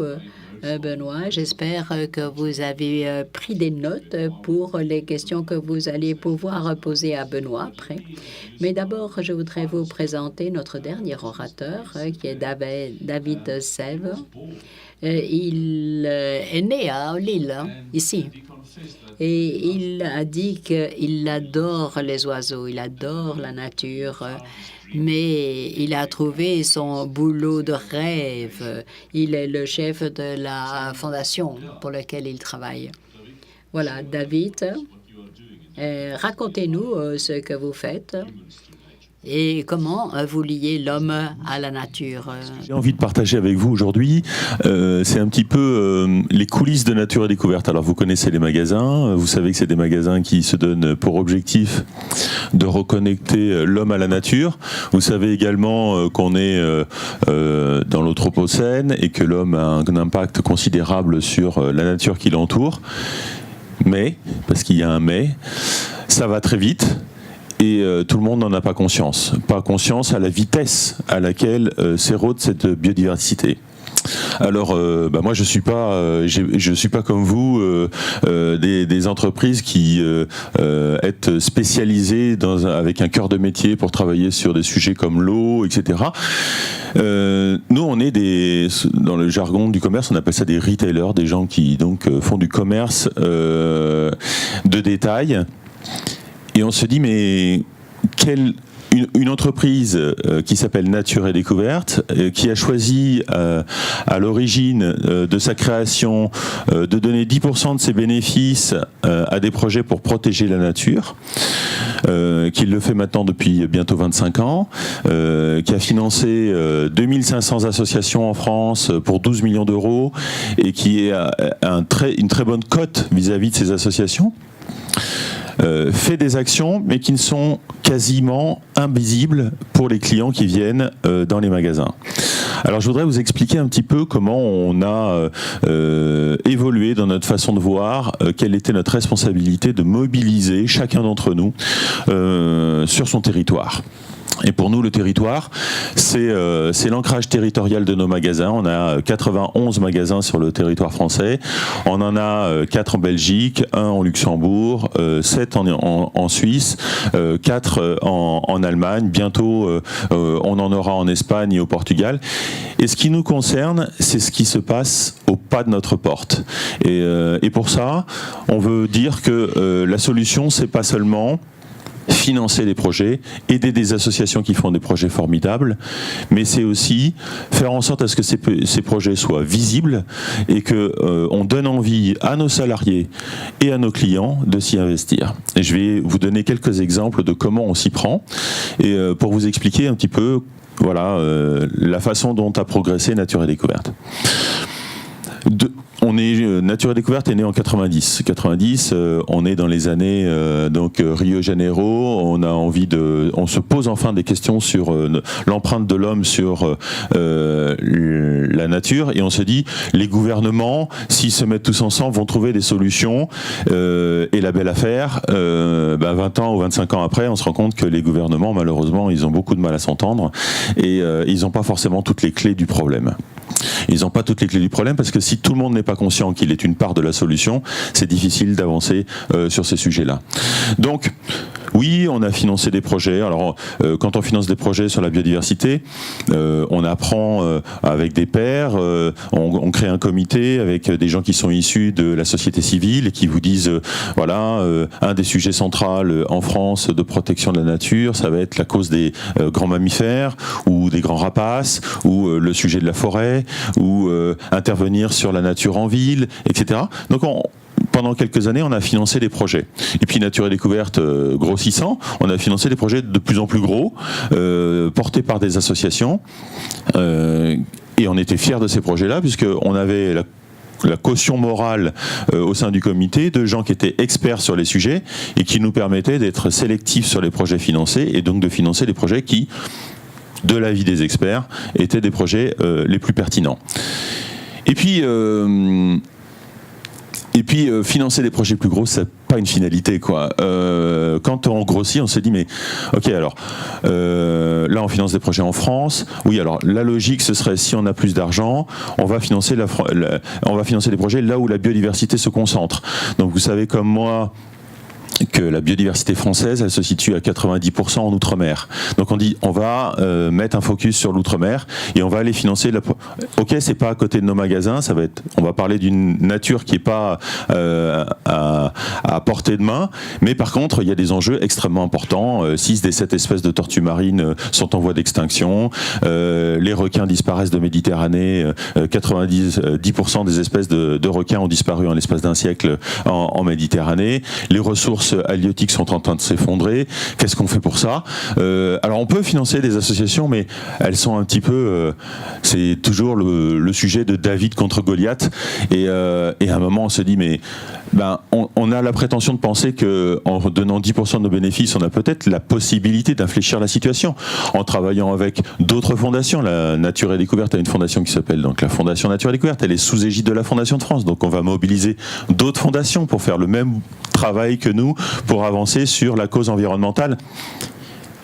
Benoît. J'espère que vous avez pris des notes pour les questions que vous allez pouvoir poser à Benoît après. Mais d'abord, je voudrais vous présenter notre dernier orateur, qui est David Sève. Il est né à Lille, ici. Et il a dit qu'il adore les oiseaux, il adore la nature. Mais il a trouvé son boulot de rêve. Il est le chef de la fondation pour laquelle il travaille. Voilà, David, racontez-nous ce que vous faites et comment vous liez l'homme à la nature. J'ai envie de partager avec vous aujourd'hui, c'est un petit peu les coulisses de Nature et Découverte. Alors vous connaissez les magasins, vous savez que c'est des magasins qui se donnent pour objectif de reconnecter l'homme à la nature. Vous savez également qu'on est dans l'Anthropocène et que l'homme a un impact considérable sur la nature qui l'entoure. Mais, parce qu'il y a un mais, ça va très vite. Et tout le monde n'en a pas conscience. Pas conscience à la vitesse à laquelle s'érode cette biodiversité. Alors, moi, je suis pas comme vous des entreprises qui êtes spécialisées avec un cœur de métier pour travailler sur des sujets comme l'eau, etc. Nous, on est dans le jargon du commerce, on appelle ça des retailers, des gens qui donc font du commerce de détail. Et on se dit, mais une entreprise qui s'appelle Nature et Découverte, qui a choisi à l'origine de sa création de donner 10% de ses bénéfices à des projets pour protéger la nature, qui le fait maintenant depuis bientôt 25 ans, qui a financé 2500 associations en France pour 12 millions d'euros et qui a une très bonne cote vis-à-vis de ces associations. Fait des actions, mais qui ne sont quasiment invisibles pour les clients qui viennent dans les magasins. Alors je voudrais vous expliquer un petit peu comment on a évolué dans notre façon de voir, quelle était notre responsabilité de mobiliser chacun d'entre nous sur son territoire. Et pour nous, le territoire, c'est l'ancrage territorial de nos magasins. On a 91 magasins sur le territoire français. On en a 4 en Belgique, 1 en Luxembourg, 7 en Suisse, 4 en Allemagne. Bientôt, on en aura en Espagne et au Portugal. Et ce qui nous concerne, c'est ce qui se passe au pas de notre porte. Et pour ça, on veut dire que la solution, c'est pas seulement financer des projets, aider des associations qui font des projets formidables, mais c'est aussi faire en sorte à ce que ces projets soient visibles et qu'on donne envie à nos salariés et à nos clients de s'y investir. Et je vais vous donner quelques exemples de comment on s'y prend et pour vous expliquer un petit peu la façon dont a progressé Nature et Découverte. Nature et Découverte est né en 90. 90, on est dans les années Rio Janeiro. On se pose enfin des questions sur l'empreinte de l'homme sur la nature et on se dit les gouvernements, s'ils se mettent tous ensemble, vont trouver des solutions. Et la belle affaire, 20 ans ou 25 ans après, on se rend compte que les gouvernements, malheureusement, ils ont beaucoup de mal à s'entendre et ils n'ont pas forcément toutes les clés du problème. Ils n'ont pas toutes les clés du problème parce que si tout le monde n'est pas conscient qu'il est une part de la solution, c'est difficile d'avancer sur ces sujets-là. Donc, oui, on a financé des projets. Alors, quand on finance des projets sur la biodiversité, on apprend avec des pairs, on crée un comité avec des gens qui sont issus de la société civile et qui vous disent, un des sujets centraux en France de protection de la nature, ça va être la cause des grands mammifères ou des grands rapaces ou le sujet de la forêt ou intervenir sur la nature en ville, etc. Donc, pendant quelques années, on a financé des projets. Et puis Nature et Découverte grossissant, on a financé des projets de plus en plus gros, portés par des associations. Et on était fiers de ces projets-là, puisqu'on avait la caution morale au sein du comité de gens qui étaient experts sur les sujets et qui nous permettaient d'être sélectifs sur les projets financés et donc de financer les projets qui, de l'avis des experts, étaient des projets les plus pertinents. Et puis financer des projets plus gros, c'est pas une finalité, quoi. Quand on grossit, on se dit mais ok, alors là on finance des projets en France. Oui, alors la logique ce serait, si on a plus d'argent, on va financer des projets là où la biodiversité se concentre. Donc vous savez comme moi que la biodiversité française, elle se situe à 90% en Outre-mer. Donc on dit, on va mettre un focus sur l'Outre-mer et on va aller financer. Ok, c'est pas à côté de nos magasins, on va parler d'une nature qui est pas à portée de main, mais par contre, il y a des enjeux extrêmement importants. 6 des 7 espèces de tortues marines sont en voie d'extinction. Les requins disparaissent de Méditerranée. 90% des espèces de requins ont disparu en l'espace d'un siècle en Méditerranée. Les ressources halieutiques sont en train de s'effondrer. Qu'est-ce qu'on fait pour ça ? Alors on peut financer des associations, mais elles sont un petit peu... c'est toujours le sujet de David contre Goliath. Et à un moment, on se dit, mais on a la prétention de penser qu'en donnant 10% de nos bénéfices, on a peut-être la possibilité d'infléchir la situation. En travaillant avec d'autres fondations, la Nature et Découverte a une fondation qui s'appelle donc la Fondation Nature et Découverte. Elle est sous égide de la Fondation de France. Donc on va mobiliser d'autres fondations pour faire le même travail que nous, pour avancer sur la cause environnementale.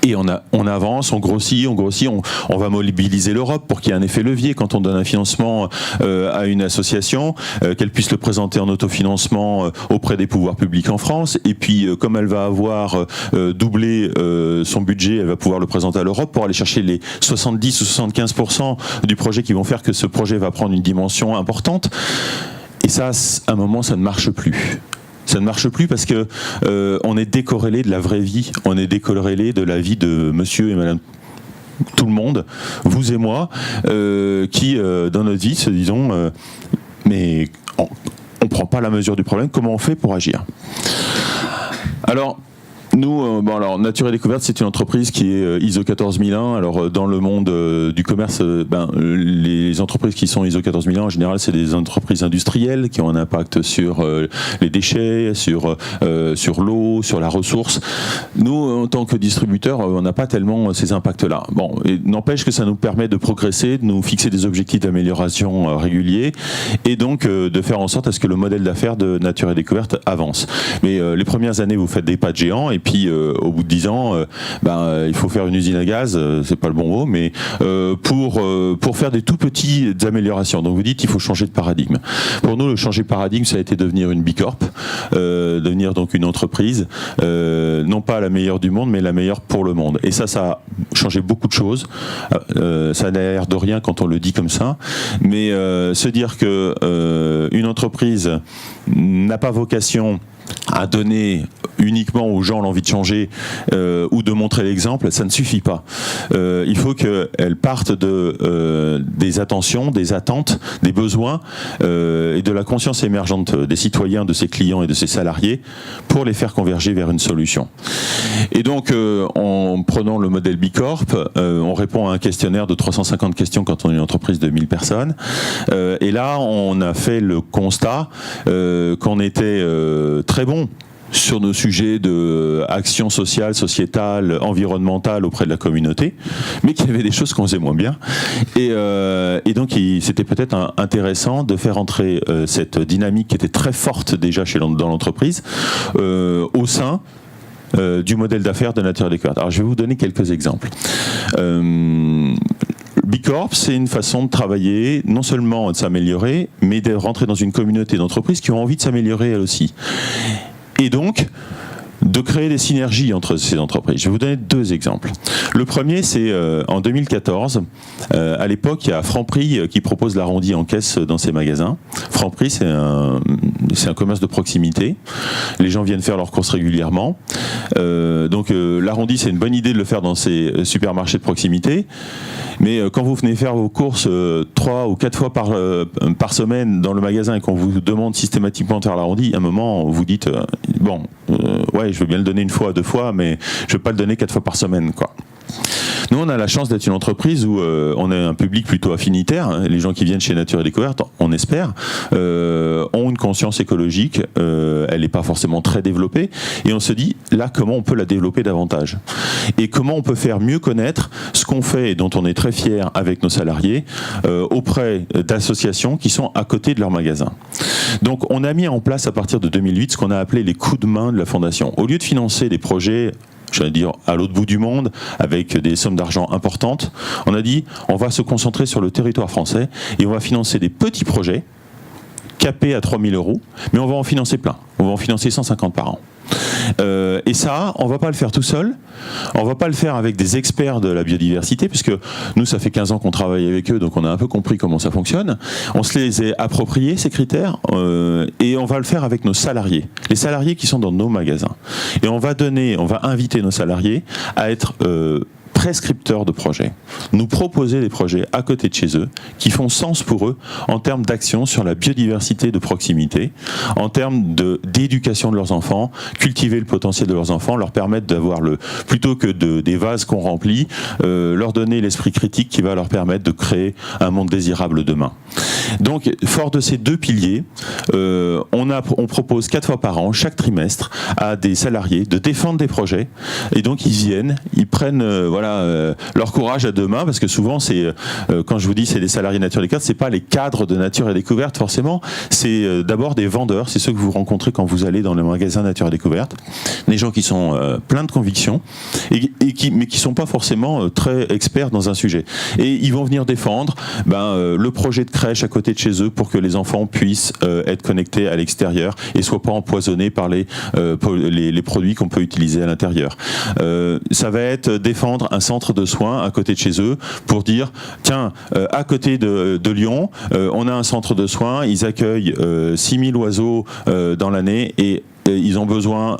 Et on avance, on grossit, on va mobiliser l'Europe pour qu'il y ait un effet levier quand on donne un financement à une association, qu'elle puisse le présenter en autofinancement auprès des pouvoirs publics en France. Et puis, comme elle va avoir doublé son budget, elle va pouvoir le présenter à l'Europe pour aller chercher les 70 ou 75% du projet qui vont faire que ce projet va prendre une dimension importante. Et ça, à un moment, ça ne marche plus. Ça ne marche plus parce que on est décorrélé de la vraie vie, on est décorrélé de la vie de monsieur et madame tout le monde, vous et moi, qui dans notre vie se disons mais on prend pas la mesure du problème, comment on fait pour agir ? Alors nous, alors Nature et Découverte, c'est une entreprise qui est ISO 14001. Alors dans le monde du commerce, les entreprises qui sont ISO 14001 en général, c'est des entreprises industrielles qui ont un impact sur les déchets, sur l'eau, sur la ressource. Nous, en tant que distributeurs, on n'a pas tellement ces impacts-là. Bon, et n'empêche que ça nous permet de progresser, de nous fixer des objectifs d'amélioration réguliers, et donc de faire en sorte à ce que le modèle d'affaires de Nature et Découverte avance. Mais les premières années, vous faites des pas de géant, et puis au bout de 10 ans, il faut faire une usine à gaz, c'est pas le bon mot, mais pour faire des tout petites améliorations. Donc vous dites il faut changer de paradigme. Pour nous, le changer de paradigme, ça a été devenir une Bicorp, devenir donc une entreprise, non pas la meilleure du monde, mais la meilleure pour le monde. Et ça a changé beaucoup de choses. Ça n'a l'air de rien quand on le dit comme ça, mais se dire que une entreprise n'a pas vocation à donner uniquement aux gens l'envie de changer ou de montrer l'exemple, ça ne suffit pas. Il faut qu'elles partent des attentions, des attentes, des besoins et de la conscience émergente des citoyens, de ses clients et de ses salariés pour les faire converger vers une solution. Et donc, en prenant le modèle Bicorp, on répond à un questionnaire de 350 questions quand on est une entreprise de 1000 personnes. Et là, on a fait le constat qu'on était très bon sur nos sujets d'action sociale, sociétale, environnementale auprès de la communauté, mais qu'il y avait des choses qu'on faisait moins bien. Et donc, c'était peut-être intéressant de faire entrer cette dynamique qui était très forte déjà dans l'entreprise au sein du modèle d'affaires de Nature et Découverte. Alors, je vais vous donner quelques exemples. Bicorp, c'est une façon de travailler, non seulement de s'améliorer, mais de rentrer dans une communauté d'entreprises qui ont envie de s'améliorer elles aussi. Et donc, de créer des synergies entre ces entreprises. Je vais vous donner 2 exemples. Le premier, c'est en 2014. À l'époque, il y a Franprix qui propose l'arrondi en caisse dans ses magasins. Franprix, c'est un commerce de proximité. Les gens viennent faire leurs courses régulièrement. Donc l'arrondi, c'est une bonne idée de le faire dans ces supermarchés de proximité. Mais quand vous venez faire vos courses 3 ou 4 fois par semaine dans le magasin et qu'on vous demande systématiquement de faire l'arrondi, à un moment, vous dites ouais, je veux bien le donner 1 fois, 2 fois, mais je ne veux pas le donner 4 fois par semaine, quoi. Nous, on a la chance d'être une entreprise où on a un public plutôt affinitaire. Hein. Les gens qui viennent chez Nature et Découverte, on espère, ont une conscience écologique. Elle n'est pas forcément très développée. Et on se dit, là, comment on peut la développer davantage ? Et comment on peut faire mieux connaître ce qu'on fait et dont on est très fier avec nos salariés auprès d'associations qui sont à côté de leur magasin. Donc, on a mis en place à partir de 2008 ce qu'on a appelé les coups de main de la Fondation. Au lieu de financer des projets, j'allais dire, à l'autre bout du monde, avec des sommes d'argent importantes, on a dit, on va se concentrer sur le territoire français et on va financer des petits projets capés à 3 000 €, mais on va en financer plein. On va en financer 150 par an. Et ça, on ne va pas le faire tout seul, on ne va pas le faire avec des experts de la biodiversité, puisque nous, ça fait 15 ans qu'on travaille avec eux, donc on a un peu compris comment ça fonctionne. On se les a appropriés, ces critères, et on va le faire avec nos salariés, les salariés qui sont dans nos magasins. Et on va inviter nos salariés à être prescripteurs de projets, nous proposer des projets à côté de chez eux qui font sens pour eux en termes d'action sur la biodiversité de proximité, en termes d'éducation de leurs enfants, cultiver le potentiel de leurs enfants, leur permettre d'avoir plutôt que des vases qu'on remplit, leur donner l'esprit critique qui va leur permettre de créer un monde désirable demain. Donc, fort de ces deux piliers, on propose 4 fois par an, chaque trimestre, à des salariés de défendre des projets, et donc ils viennent, ils prennent leur courage à deux mains, parce que souvent, quand je vous dis c'est des salariés Nature et Découverte, c'est pas les cadres de Nature et Découverte forcément, c'est d'abord des vendeurs, c'est ceux que vous rencontrez quand vous allez dans le magasin Nature et Découverte, des gens qui sont pleins de convictions, mais qui sont pas forcément très experts dans un sujet. Et ils vont venir défendre le projet de crèche à côté de chez eux pour que les enfants puissent être connectés à l'extérieur et soient pas empoisonnés par les produits qu'on peut utiliser à l'intérieur. Ça va être défendre un centre de soins à côté de chez eux pour dire, tiens, à côté de Lyon, on a un centre de soins, ils accueillent 6000 oiseaux dans l'année et ils ont besoin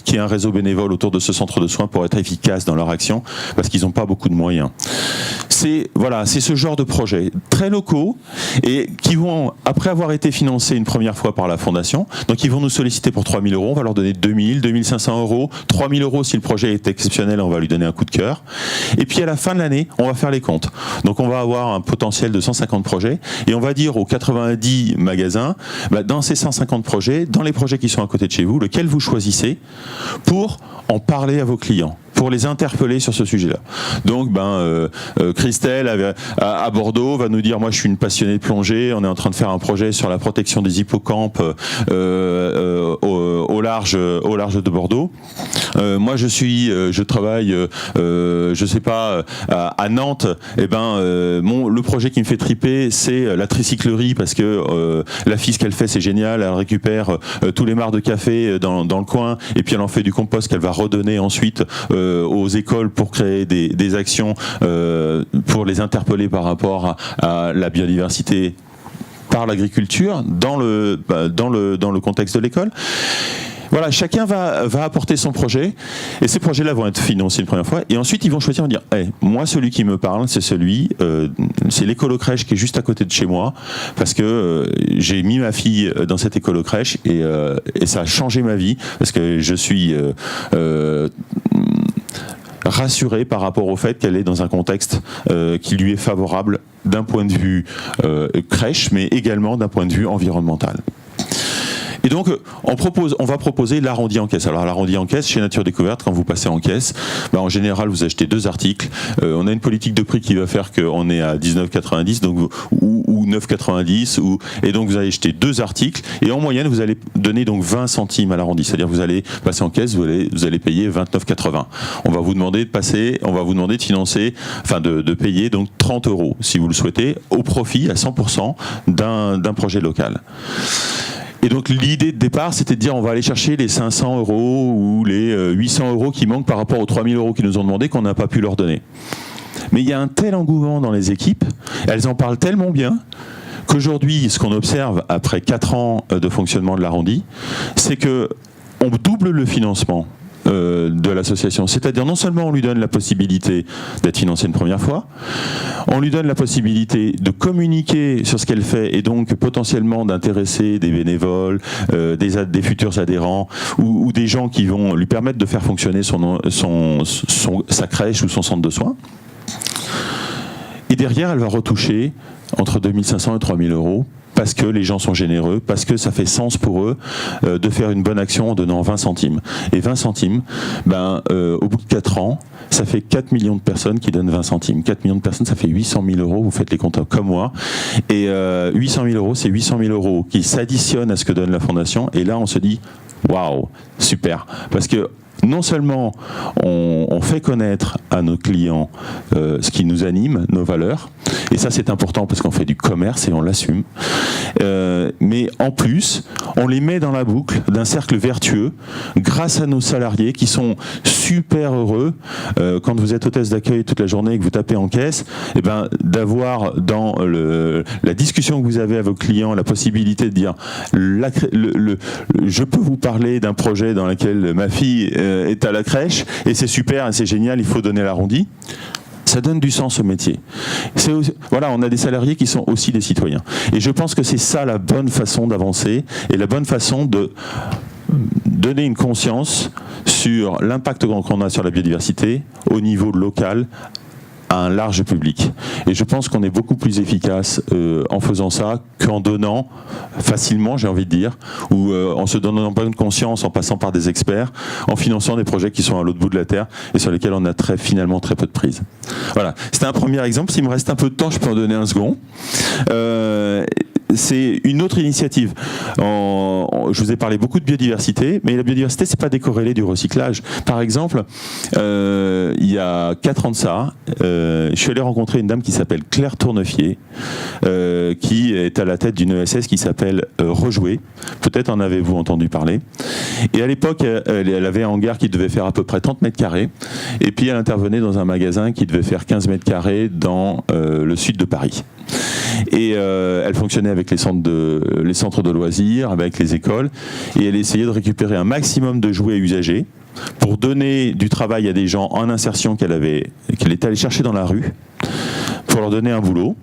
qu'il y ait un réseau bénévole autour de ce centre de soins pour être efficace dans leur action, parce qu'ils n'ont pas beaucoup de moyens. C'est ce genre de projets très locaux et qui vont, après avoir été financés une première fois par la Fondation, donc ils vont nous solliciter pour 3 000 €, on va leur donner 2 000, 2 500 €, 3 000 € si le projet est exceptionnel, on va lui donner un coup de cœur. Et puis à la fin de l'année, on va faire les comptes. Donc on va avoir un potentiel de 150 projets et on va dire aux 90 magasins, dans ces 150 projets, dans les projets qui sont à côté de chez vous, lequel vous choisissez pour en parler à vos clients, pour les interpeller sur ce sujet-là. Donc, Christelle à Bordeaux va nous dire, moi je suis une passionnée de plongée, on est en train de faire un projet sur la protection des hippocampes au large de Bordeaux. Moi je travaille, je sais pas, à Nantes. Le projet qui me fait triper, c'est la tricyclerie, parce que la fille, ce qu'elle fait, c'est génial. Elle récupère tous les mares de café dans le coin, et puis elle en fait du compost qu'elle va redonner ensuite aux écoles pour créer des actions pour les interpeller par rapport à la biodiversité par l'agriculture dans le contexte de l'école. Voilà, chacun va apporter son projet et ces projets-là vont être financés une première fois et ensuite ils vont choisir, vont dire moi celui qui me parle c'est c'est l'écolo-crèche qui est juste à côté de chez moi parce que j'ai mis ma fille dans cette écolo-crèche et ça a changé ma vie parce que je suis rassuré par rapport au fait qu'elle est dans un contexte qui lui est favorable d'un point de vue crèche mais également d'un point de vue environnemental. Et donc, on va proposer l'arrondi en caisse. Alors, l'arrondi en caisse, chez Nature Découverte, quand vous passez en caisse, en général, vous achetez 2 articles. On a une politique de prix qui va faire qu'on est à 19,90 donc ou 9,90 et donc vous allez acheter 2 articles et en moyenne, vous allez donner donc 20 centimes à l'arrondi. C'est-à-dire, vous allez passer en caisse, vous allez payer 29,80. On va vous demander de financer, de payer donc 30 € si vous le souhaitez, au profit à 100% d'un projet local. Et donc l'idée de départ, c'était de dire on va aller chercher les 500 € ou les 800 € qui manquent par rapport aux 3 000 € qu'ils nous ont demandé qu'on n'a pas pu leur donner. Mais il y a un tel engouement dans les équipes, elles en parlent tellement bien, qu'aujourd'hui, ce qu'on observe après 4 ans de fonctionnement de l'arrondi, c'est qu'on double le financement de l'association. C'est-à-dire non seulement on lui donne la possibilité d'être financée une première fois, on lui donne la possibilité de communiquer sur ce qu'elle fait et donc potentiellement d'intéresser des bénévoles, des futurs adhérents ou des gens qui vont lui permettre de faire fonctionner sa crèche ou son centre de soins. Et derrière, elle va retoucher entre 2500 et 3000 euros parce que les gens sont généreux, parce que ça fait sens pour eux de faire une bonne action en donnant 20 centimes. Et 20 centimes, au bout de 4 ans, ça fait 4 millions de personnes qui donnent 20 centimes. 4 millions de personnes, ça fait 800 000 euros, vous faites les comptes comme moi. Et 800 000 euros, c'est 800 000 euros qui s'additionnent à ce que donne la Fondation. Et là, on se dit, waouh, super. Parce que non seulement on fait connaître à nos clients ce qui nous anime, nos valeurs, et ça c'est important parce qu'on fait du commerce et on l'assume, mais en plus on les met dans la boucle d'un cercle vertueux grâce à nos salariés qui sont super heureux quand vous êtes hôtesse d'accueil toute la journée et que vous tapez en caisse, et d'avoir dans la discussion que vous avez avec vos clients la possibilité de dire je peux vous parler d'un projet dans lequel ma fille est à la crèche et c'est super et c'est génial, il faut donner l'arrondi. Ça donne du sens au métier. Voilà, on a des salariés qui sont aussi des citoyens. Et je pense que c'est ça la bonne façon d'avancer et la bonne façon de donner une conscience sur l'impact qu'on a sur la biodiversité au niveau local, à un large public. Et je pense qu'on est beaucoup plus efficace en faisant ça qu'en donnant facilement, j'ai envie de dire, ou en se donnant bonne conscience, en passant par des experts, en finançant des projets qui sont à l'autre bout de la Terre et sur lesquels on a finalement très peu de prise. Voilà, c'était un premier exemple. S'il me reste un peu de temps, je peux en donner un second. C'est une autre initiative. Je vous ai parlé beaucoup de biodiversité, mais la biodiversité, c'est pas décorrélé du recyclage. Par exemple, il y a 4 ans de ça, je suis allé rencontrer une dame qui s'appelle Claire Tournefier, qui est à la tête d'une ESS qui s'appelle Rejouer. Peut-être en avez-vous entendu parler. Et à l'époque, elle avait un hangar qui devait faire à peu près 30 mètres carrés, et puis elle intervenait dans un magasin qui devait faire 15 mètres carrés dans le sud de Paris. Et elle fonctionnait avec les centres de loisirs, avec les écoles, et elle essayait de récupérer un maximum de jouets usagés pour donner du travail à des gens en insertion qu'elle était allée chercher dans la rue, pour leur donner un boulot.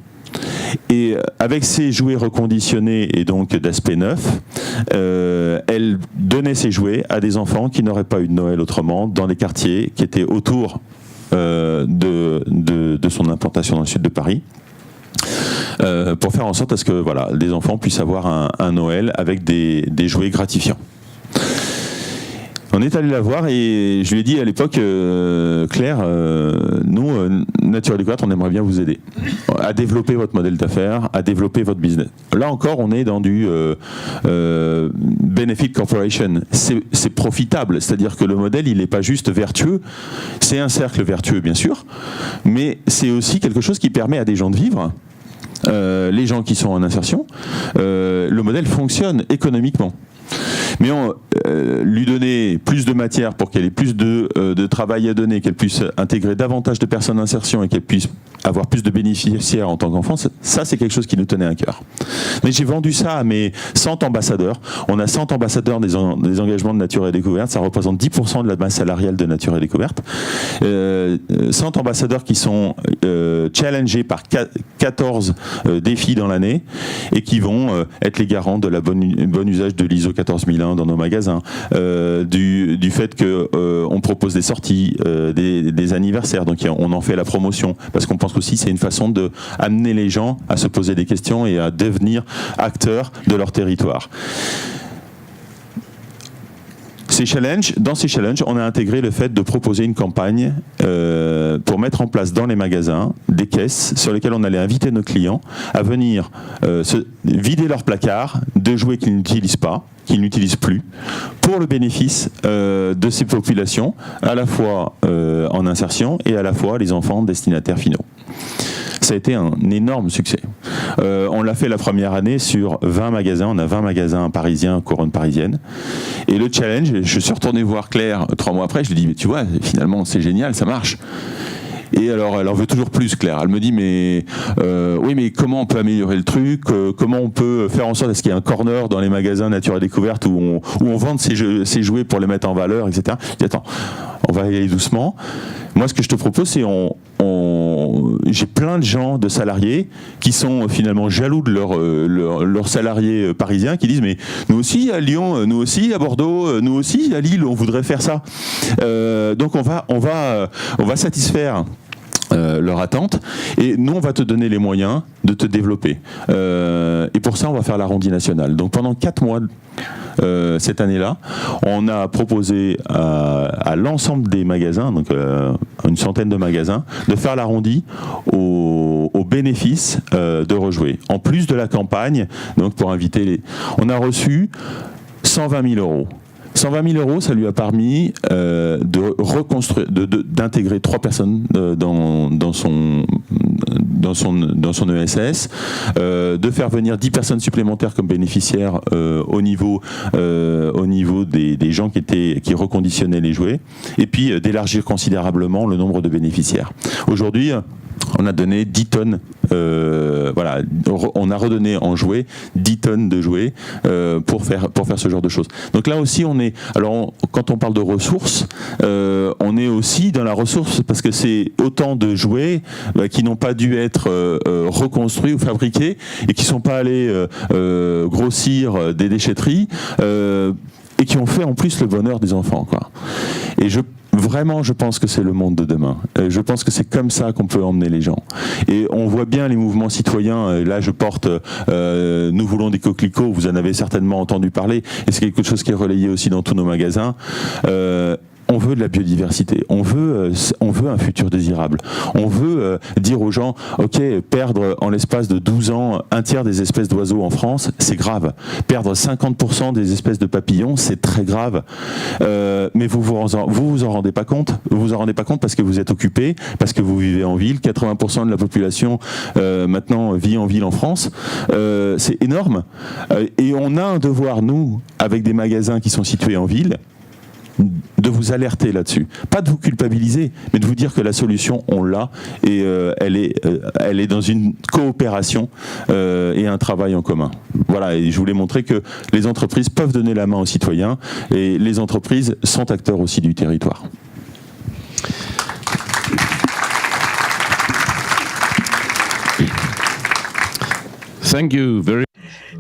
Et avec ces jouets reconditionnés et donc d'aspect neuf, elle donnait ces jouets à des enfants qui n'auraient pas eu de Noël autrement dans les quartiers qui étaient autour de son implantation dans le sud de Paris. Pour faire en sorte à ce que les enfants puissent avoir un Noël avec des jouets gratifiants. On est allé la voir et je lui ai dit à l'époque, Claire, nous, Nature et Découverte, on aimerait bien vous aider à développer votre modèle d'affaires, à développer votre business. Là encore, on est dans du benefit corporation. C'est profitable, c'est-à-dire que le modèle, il n'est pas juste vertueux, c'est un cercle vertueux, bien sûr, mais c'est aussi quelque chose qui permet à des gens de vivre. Les gens qui sont en insertion, le modèle fonctionne économiquement. Mais lui donner plus de matière pour qu'elle ait plus de travail à donner, qu'elle puisse intégrer davantage de personnes d'insertion et qu'elle puisse avoir plus de bénéficiaires en tant qu'enfant, ça c'est quelque chose qui nous tenait à cœur. Mais j'ai vendu ça à mes 100 ambassadeurs. On a 100 ambassadeurs des engagements de Nature et Découverte, ça représente 10% de la masse salariale de Nature et Découverte. 100 ambassadeurs qui sont challengés par 14 défis dans l'année et qui vont être les garants de la bon usage de l'ISO 14001 dans nos magasins, du fait qu'on propose des sorties, des anniversaires, donc on en fait la promotion, parce qu'on pense qu'aussi c'est une façon d'amener les gens à se poser des questions et à devenir acteurs de leur territoire. Dans ces challenges, on a intégré le fait de proposer une campagne pour mettre en place dans les magasins des caisses sur lesquelles on allait inviter nos clients à venir se vider leur placard de jouets qu'ils n'utilisent pas, qu'ils n'utilisent plus, pour le bénéfice de ces populations, à la fois en insertion et à la fois les enfants destinataires finaux. Ça a été un énorme succès. On l'a fait la première année sur 20 magasins. On a 20 magasins parisiens, couronne parisienne. Et le challenge, je suis retourné voir Claire 3 mois après. Je lui ai dit, mais tu vois, finalement, c'est génial, ça marche. Et alors, elle en veut toujours plus, Claire. Elle me dit, mais oui, mais comment on peut améliorer le truc, comment on peut faire en sorte à ce qu'il y ait un corner dans les magasins Nature et Découverte où on vende ces jouets pour les mettre en valeur, etc. Je dis, attends, on va y aller doucement. Moi, ce que je te propose, c'est j'ai plein de gens, de salariés, qui sont finalement jaloux de leurs salariés parisiens, qui disent, mais nous aussi à Lyon, nous aussi à Bordeaux, nous aussi à Lille, on voudrait faire ça. Donc on va satisfaire leur attente, et nous on va te donner les moyens de te développer, et pour ça on va faire l'arrondi national. Donc pendant 4 mois cette année-là, on a proposé à l'ensemble des magasins, donc une centaine de magasins, de faire l'arrondi au bénéfice de Rejouer, en plus de la campagne, donc pour inviter les... On a reçu 120 000 euros. 120 000 euros, ça lui a permis de reconstruire, d'intégrer 3 personnes dans son ESS, de faire venir 10 personnes supplémentaires comme bénéficiaires au niveau des gens qui reconditionnaient les jouets, et puis d'élargir considérablement le nombre de bénéficiaires. Aujourd'hui, on a donné 10 tonnes, on a redonné en jouets 10 tonnes de jouets pour faire ce genre de choses. Donc là aussi, quand on parle de ressources, on est aussi dans la ressource parce que c'est autant de jouets qui n'ont pas dû être reconstruits ou fabriqués et qui ne sont pas allés grossir des déchetteries et qui ont fait en plus le bonheur des enfants, quoi. Et Vraiment, je pense que c'est le monde de demain. Je pense que c'est comme ça qu'on peut emmener les gens. Et on voit bien les mouvements citoyens. Là, je porte Nous voulons des coquelicots. Vous en avez certainement entendu parler. Et c'est quelque chose qui est relayé aussi dans tous nos magasins. On veut de la biodiversité, on veut un futur désirable. On veut dire aux gens, ok, perdre en l'espace de 12 ans un tiers des espèces d'oiseaux en France, c'est grave. Perdre 50% des espèces de papillons, c'est très grave. Mais vous en rendez pas compte. Vous vous en rendez pas compte parce que vous êtes occupé, parce que vous vivez en ville. 80% de la population maintenant vit en ville en France. C'est énorme. Et on a un devoir, nous, avec des magasins qui sont situés en ville, de vous alerter là-dessus. Pas de vous culpabiliser, mais de vous dire que la solution, on l'a, et elle est dans une coopération et un travail en commun. Voilà, et je voulais montrer que les entreprises peuvent donner la main aux citoyens, et les entreprises sont acteurs aussi du territoire. Thank you very...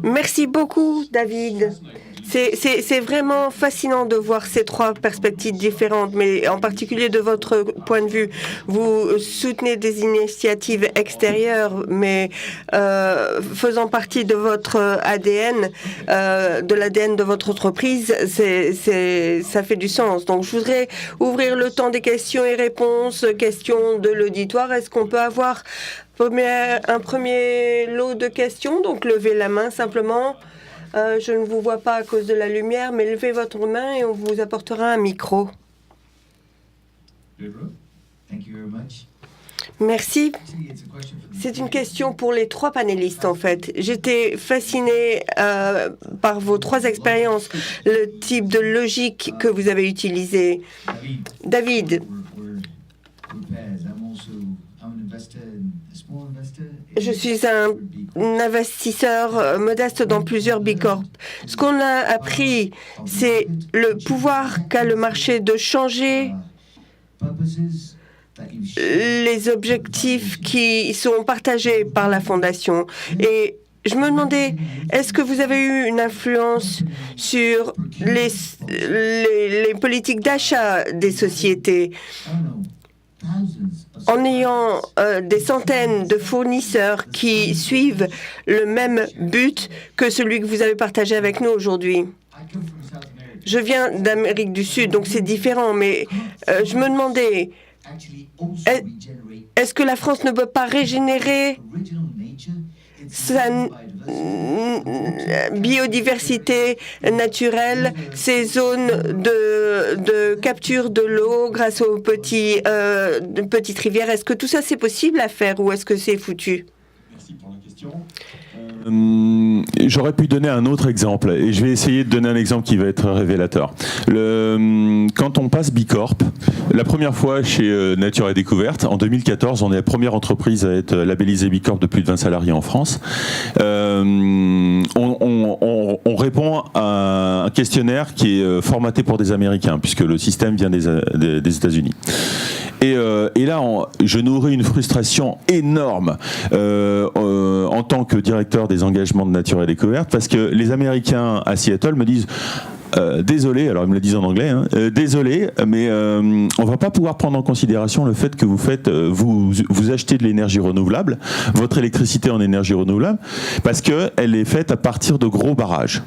Merci beaucoup, David. C'est vraiment fascinant de voir ces 3 perspectives différentes, mais en particulier de votre point de vue. Vous soutenez des initiatives extérieures, mais faisant partie de votre ADN, de l'ADN de votre entreprise, ça fait du sens. Donc, je voudrais ouvrir le temps des questions et réponses, questions de l'auditoire. Est-ce qu'on peut avoir un premier lot de questions? Donc, levez la main simplement. Je ne vous vois pas à cause de la lumière, mais levez votre main et on vous apportera un micro. Merci. C'est une question pour les 3 panélistes, en fait. J'étais fascinée par vos 3 expériences, le type de logique que vous avez utilisé. David, je suis un investisseur modeste dans plusieurs Bicorp. Ce qu'on a appris, c'est le pouvoir qu'a le marché de changer les objectifs qui sont partagés par la Fondation. Et je me demandais, est-ce que vous avez eu une influence sur les politiques d'achat des sociétés ? En ayant des centaines de fournisseurs qui suivent le même but que celui que vous avez partagé avec nous aujourd'hui. Je viens d'Amérique du Sud, donc c'est différent, mais je me demandais, est-ce que la France ne peut pas régénérer sa biodiversité naturelle, ces zones de capture de l'eau grâce aux petites rivières? Est-ce que tout ça c'est possible à faire ou est-ce que c'est foutu? Merci pour la question. J'aurais pu donner un autre exemple et je vais essayer de donner un exemple qui va être révélateur. Quand on passe Bicorp, la première fois chez Nature et Découverte, en 2014, on est la première entreprise à être labellisée Bicorp de plus de 20 salariés en France. On répond à un questionnaire qui est formaté pour des Américains puisque le système vient des États-Unis. Et là, je nourris une frustration énorme en tant que directeur des engagements de Nature et Découverte parce que les Américains à Seattle me disent désolé, alors ils me le disent en anglais, hein, désolé, mais on va pas pouvoir prendre en considération le fait que vous achetez de l'énergie renouvelable, votre électricité en énergie renouvelable, parce qu'elle est faite à partir de gros barrages.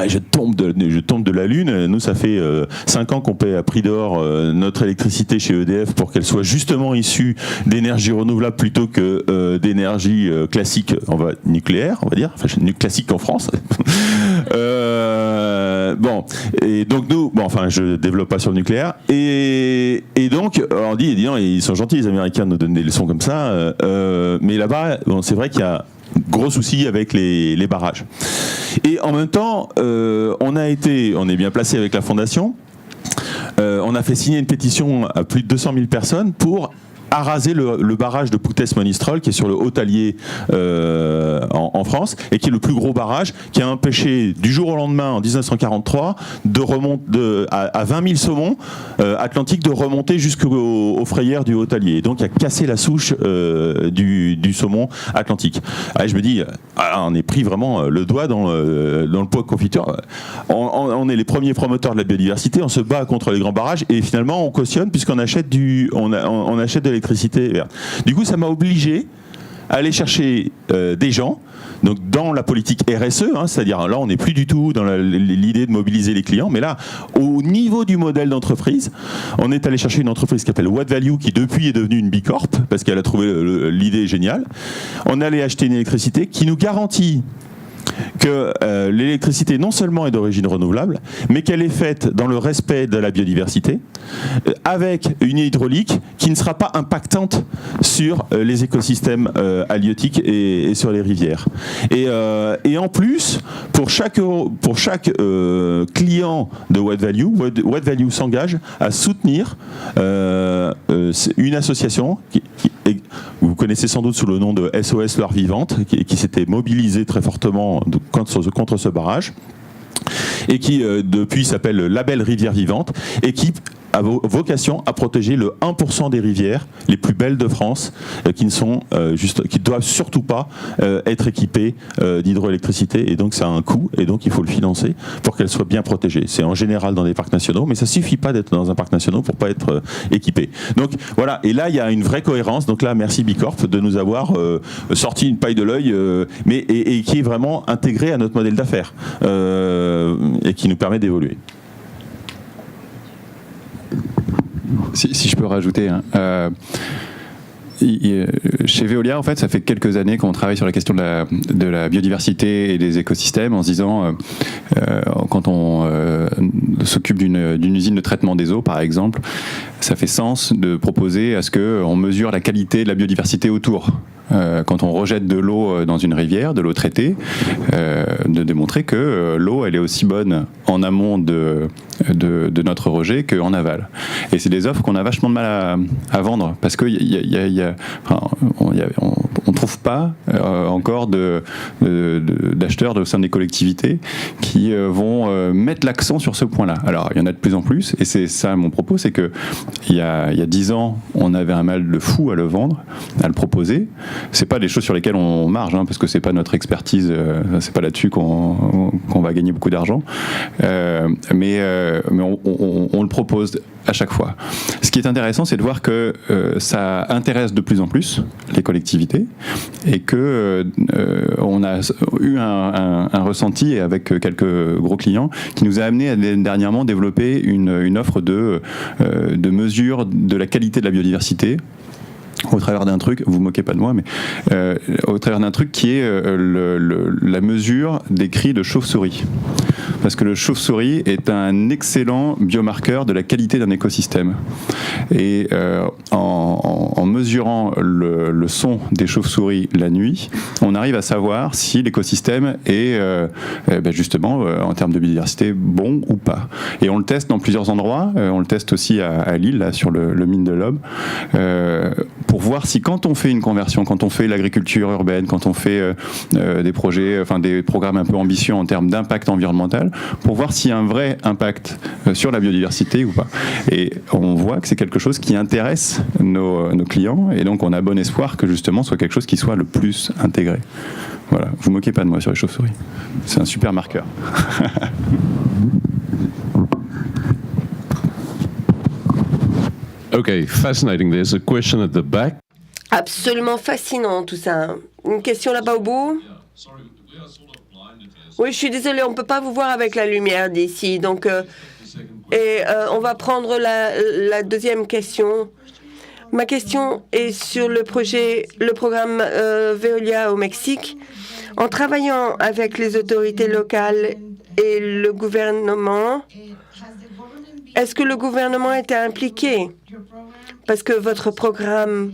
Je tombe de la Lune. Nous, ça fait 5 ans qu'on paie à prix d'or notre électricité chez EDF pour qu'elle soit justement issue d'énergie renouvelable plutôt que d'énergie classique, nucléaire, on va dire, enfin classique en France. Bon, et donc nous, je développe pas sur le nucléaire, et donc on dit, ils sont gentils les Américains de nous donner des leçons comme ça, mais là-bas, c'est vrai qu'il y a gros souci avec les barrages. Et en même temps, on est bien placé avec la Fondation. On a fait signer une pétition à plus de 200 000 personnes pour araser le barrage de Poutès-Monistrol, qui est sur le Haut-Allier en France, et qui est le plus gros barrage, qui a empêché du jour au lendemain, en 1943, à 20 000 saumons atlantiques de remonter jusqu'aux frayères du Haut-Allier. Donc, il a cassé la souche du saumon atlantique. Je me dis, on est pris vraiment le doigt dans le pot de confiture. On est les premiers promoteurs de la biodiversité, on se bat contre les grands barrages, et finalement, on cautionne, puisqu'on achète on achète de l'électricité verte. Du coup, ça m'a obligé à aller chercher des gens, donc dans la politique RSE, c'est-à-dire là, on n'est plus du tout dans l'idée de mobiliser les clients, mais là, au niveau du modèle d'entreprise, on est allé chercher une entreprise qui s'appelle What Value, qui depuis est devenue une Bicorp, parce qu'elle a trouvé l'idée géniale. On est allé acheter une électricité qui nous garantit que l'électricité non seulement est d'origine renouvelable, mais qu'elle est faite dans le respect de la biodiversité, avec une hydraulique qui ne sera pas impactante sur les écosystèmes halieutiques et sur les rivières. Et en plus, pour chaque client de What Value s'engage à soutenir une association vous connaissez sans doute sous le nom de SOS Loire Vivante, qui s'était mobilisée très fortement contre ce barrage, et qui depuis s'appelle Label Rivière Vivante, et qui a vocation à protéger le 1% des rivières les plus belles de France, qui doivent surtout pas être équipées d'hydroélectricité, et donc ça a un coût, et donc il faut le financer pour qu'elles soient bien protégées. C'est en général dans des parcs nationaux, mais ça suffit pas d'être dans un parc national pour pas être équipé. Donc voilà, et là il y a une vraie cohérence. Donc là, merci Bicorp de nous avoir sorti une paille de l'œil, et qui est vraiment intégrée à notre modèle d'affaires, et qui nous permet d'évoluer. Si je peux rajouter, chez Veolia, en fait, ça fait quelques années qu'on travaille sur la question de la biodiversité et des écosystèmes, en se disant, quand on s'occupe d'une usine de traitement des eaux, par exemple, ça fait sens de proposer à ce qu'on mesure la qualité de la biodiversité autour. Quand on rejette de l'eau dans une rivière, de l'eau traitée, de démontrer que l'eau, elle est aussi bonne en amont de notre rejet qu'en aval. Et c'est des offres qu'on a vachement de mal à vendre, parce qu'on ne trouve pas encore d'acheteurs au sein des collectivités qui vont mettre l'accent sur ce point-là. Alors, il y en a de plus en plus, et c'est ça mon propos, c'est que il y a 10 ans, on avait un mal de fou à le vendre, à le proposer. C'est pas des choses sur lesquelles on marge, parce que c'est pas notre expertise, c'est pas là-dessus qu'on va gagner beaucoup d'argent, mais on le propose à chaque fois. Ce qui est intéressant, c'est de voir que ça intéresse de plus en plus les collectivités, et que on a eu un ressenti avec quelques gros clients qui nous a amené à dernièrement développer une offre de mesure de la qualité de la biodiversité, au travers d'un truc, vous moquez pas de moi, mais au travers d'un truc qui est la mesure des cris de chauve-souris. Parce que le chauve-souris est un excellent biomarqueur de la qualité d'un écosystème. Et en mesurant le son des chauves-souris la nuit, on arrive à savoir si l'écosystème est justement, en termes de biodiversité, bon ou pas. Et on le teste dans plusieurs endroits. On le teste aussi à Lille, là, sur le mine de l'Aube, pour voir si, quand on fait une conversion, quand on fait l'agriculture urbaine, quand on fait des projets, des programmes un peu ambitieux en termes d'impact environnemental, pour voir s'il y a un vrai impact sur la biodiversité ou pas. Et on voit que c'est quelque chose qui intéresse nos clients, et donc on a bon espoir que justement ce soit quelque chose qui soit le plus intégré. Voilà, vous moquez pas de moi sur les chauves-souris. C'est un super marqueur. Okay, fascinating. There's a question at the back. Absolument fascinant tout ça. Une question là-bas au bout? Oui, je suis désolée, on ne peut pas vous voir avec la lumière d'ici. Donc, on va prendre la deuxième question. Ma question est sur le programme Veolia au Mexique. En travaillant avec les autorités locales et le gouvernement, est-ce que le gouvernement était impliqué? Parce que votre programme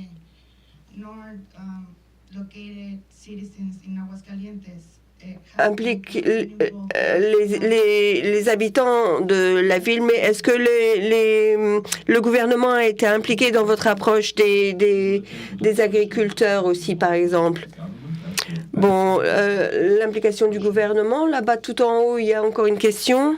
implique les habitants de la ville, mais est-ce que le gouvernement a été impliqué dans votre approche des agriculteurs aussi, par exemple? Bon, l'implication du gouvernement, là-bas tout en haut, il y a encore une question.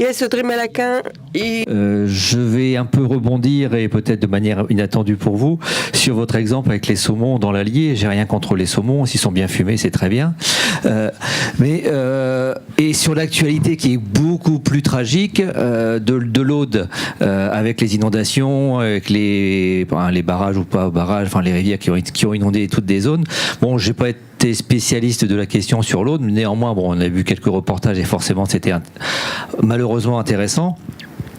Yes, Audrey Malaquin. Je vais un peu rebondir, et peut-être de manière inattendue pour vous, sur votre exemple avec les saumons dans l'Allier. J'ai rien contre les saumons, s'ils sont bien fumés, c'est très bien. Et sur l'actualité qui est beaucoup plus tragique de l'Aude, avec les inondations, avec les barrages ou pas barrages, enfin les rivières qui ont inondé toutes des zones. Bon, j'ai pas été spécialiste de la question sur l'Aude, mais néanmoins, bon, on a vu quelques reportages et forcément c'était malheureusement intéressant.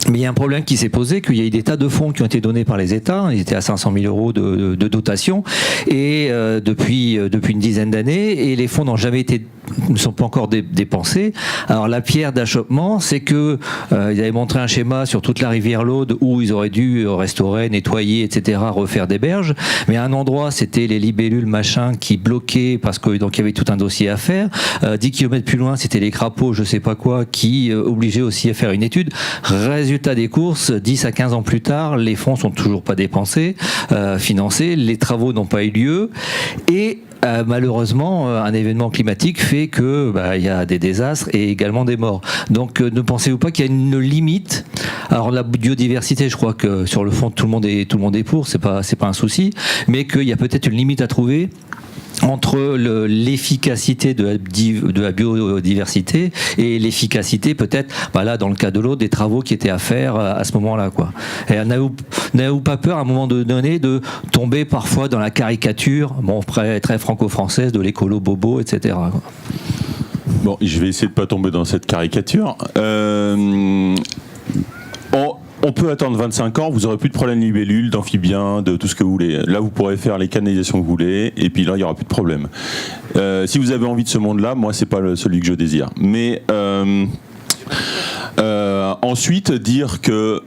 Mais il y a un problème qui s'est posé, qu'il y a eu des tas de fonds qui ont été donnés par les États. Ils étaient à 500 000 euros de dotation et depuis une dizaine d'années, et les fonds ne sont pas encore dépensés. Alors la pierre d'achoppement, c'est que ils avaient montré un schéma sur toute la rivière l'Aude où ils auraient dû restaurer, nettoyer, etc., refaire des berges. Mais à un endroit, c'était les libellules machin qui bloquaient parce que donc il y avait tout un dossier à faire. 10 km plus loin, c'était les crapauds, je sais pas quoi, qui obligeaient aussi à faire une étude. Résultat des courses, 10 à 15 ans plus tard, les fonds sont toujours pas dépensés, financés, les travaux n'ont pas eu lieu, et malheureusement, un événement climatique fait que il y a des désastres et également des morts. Donc, ne pensez-vous pas qu'il y a une limite? Alors, la biodiversité, je crois que sur le fond, tout le monde est pour, c'est pas un souci, mais qu'il y a peut-être une limite à trouver entre l'efficacité de la biodiversité et l'efficacité peut-être, là dans le cas de l'autre, des travaux qui étaient à faire à ce moment-là, quoi. Et n'avez-vous pas peur à un moment donné de tomber parfois dans la caricature, très franco-française, de l'écolo bobo, etc., quoi. Bon, je vais essayer de pas tomber dans cette caricature. On peut attendre 25 ans, vous aurez plus de problème de libellules, d'amphibiens, de tout ce que vous voulez. Là, vous pourrez faire les canalisations que vous voulez, et puis là, il n'y aura plus de problème. Si vous avez envie de ce monde-là, moi, c'est pas celui que je désire. Mais ensuite, dire que,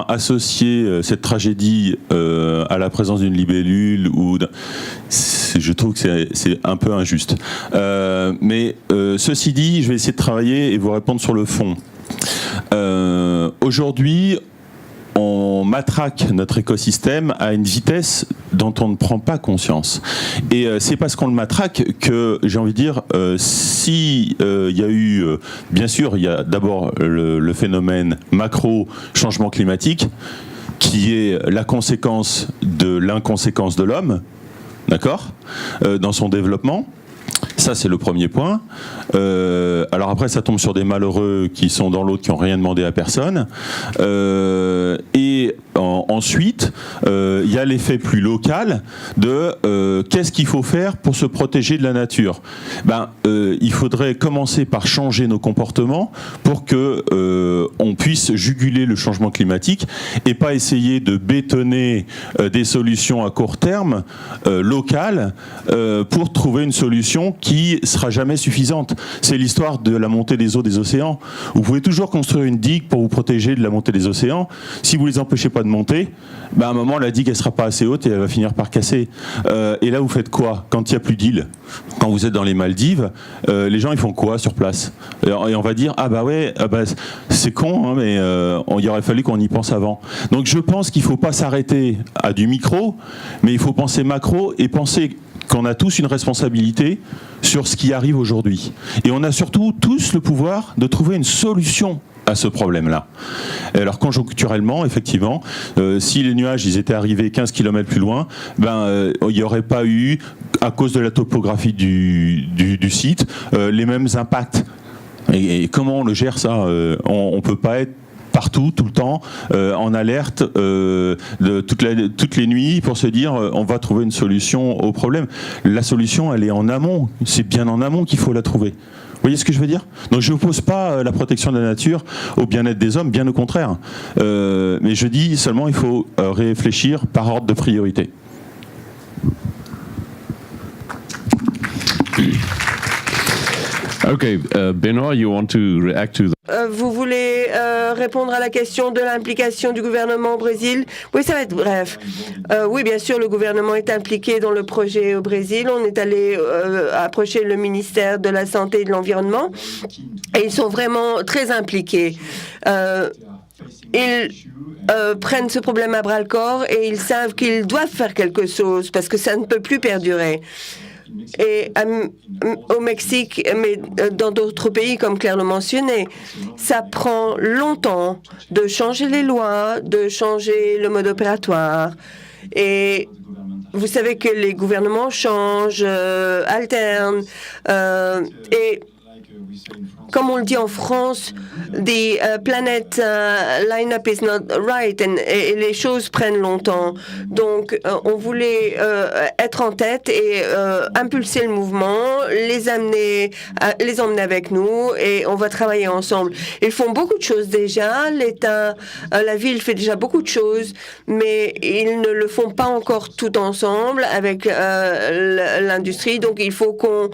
associer cette tragédie à la présence d'une libellule, je trouve que c'est un peu injuste. Mais ceci dit, je vais essayer de travailler et vous répondre sur le fond. Aujourd'hui, on matraque notre écosystème à une vitesse dont on ne prend pas conscience. Et c'est parce qu'on le matraque que, j'ai envie de dire, si il y a eu, bien sûr, il y a d'abord le phénomène macro changement climatique, qui est la conséquence de l'inconséquence de l'homme, d'accord, dans son développement. Ça, c'est le premier point. Alors après, ça tombe sur des malheureux qui sont dans l'autre, qui n'ont rien demandé à personne. Et ensuite, il y a l'effet plus local de qu'est-ce qu'il faut faire pour se protéger de la nature. Il faudrait commencer par changer nos comportements pour que on puisse juguler le changement climatique et pas essayer de bétonner des solutions à court terme locales pour trouver une solution qui sera jamais suffisante. C'est l'histoire de la montée des eaux des océans. Vous pouvez toujours construire une digue pour vous protéger de la montée des océans. Si vous les empêchez pas de monter, à un moment la digue elle sera pas assez haute et elle va finir par casser. Et là vous faites quoi quand il y a plus d'îles? Quand vous êtes dans les Maldives, les gens ils font quoi sur place? Et on va dire c'est con, hein, mais il aurait fallu qu'on y pense avant. Donc je pense qu'il faut pas s'arrêter à du micro, mais il faut penser macro et penser qu'on a tous une responsabilité sur ce qui arrive aujourd'hui. Et on a surtout tous le pouvoir de trouver une solution à ce problème-là. Alors conjoncturellement, effectivement, si les nuages ils étaient arrivés 15 km plus loin, il n'y aurait pas eu, à cause de la topographie du site, les mêmes impacts. Et comment on le gère ça? On peut pas être partout, tout le temps, en alerte toutes les nuits pour se dire on va trouver une solution au problème. La solution, elle est en amont. C'est bien en amont qu'il faut la trouver. Vous voyez ce que je veux dire? Donc je n'oppose pas la protection de la nature au bien-être des hommes, bien au contraire. Mais je dis seulement il faut réfléchir par ordre de priorité. Okay, Benoit, you want to react to Vous voulez répondre à la question de l'implication du gouvernement au Brésil? Oui, ça va être bref. Oui, bien sûr, le gouvernement est impliqué dans le projet au Brésil. On est allé approcher le ministère de la Santé et de l'Environnement et ils sont vraiment très impliqués. Ils prennent ce problème à bras-le-corps et ils savent qu'ils doivent faire quelque chose parce que ça ne peut plus perdurer. Et au Mexique, mais dans d'autres pays, comme Claire le mentionnait, ça prend longtemps de changer les lois, de changer le mode opératoire. Et vous savez que les gouvernements changent, alternent, et comme on le dit en France, the planet line-up is not right, et les choses prennent longtemps. Donc, on voulait être en tête et impulser le mouvement, les emmener avec nous, et on va travailler ensemble. Ils font beaucoup de choses déjà. L'État, la ville fait déjà beaucoup de choses, mais ils ne le font pas encore tout ensemble avec l'industrie. Donc, il faut qu'on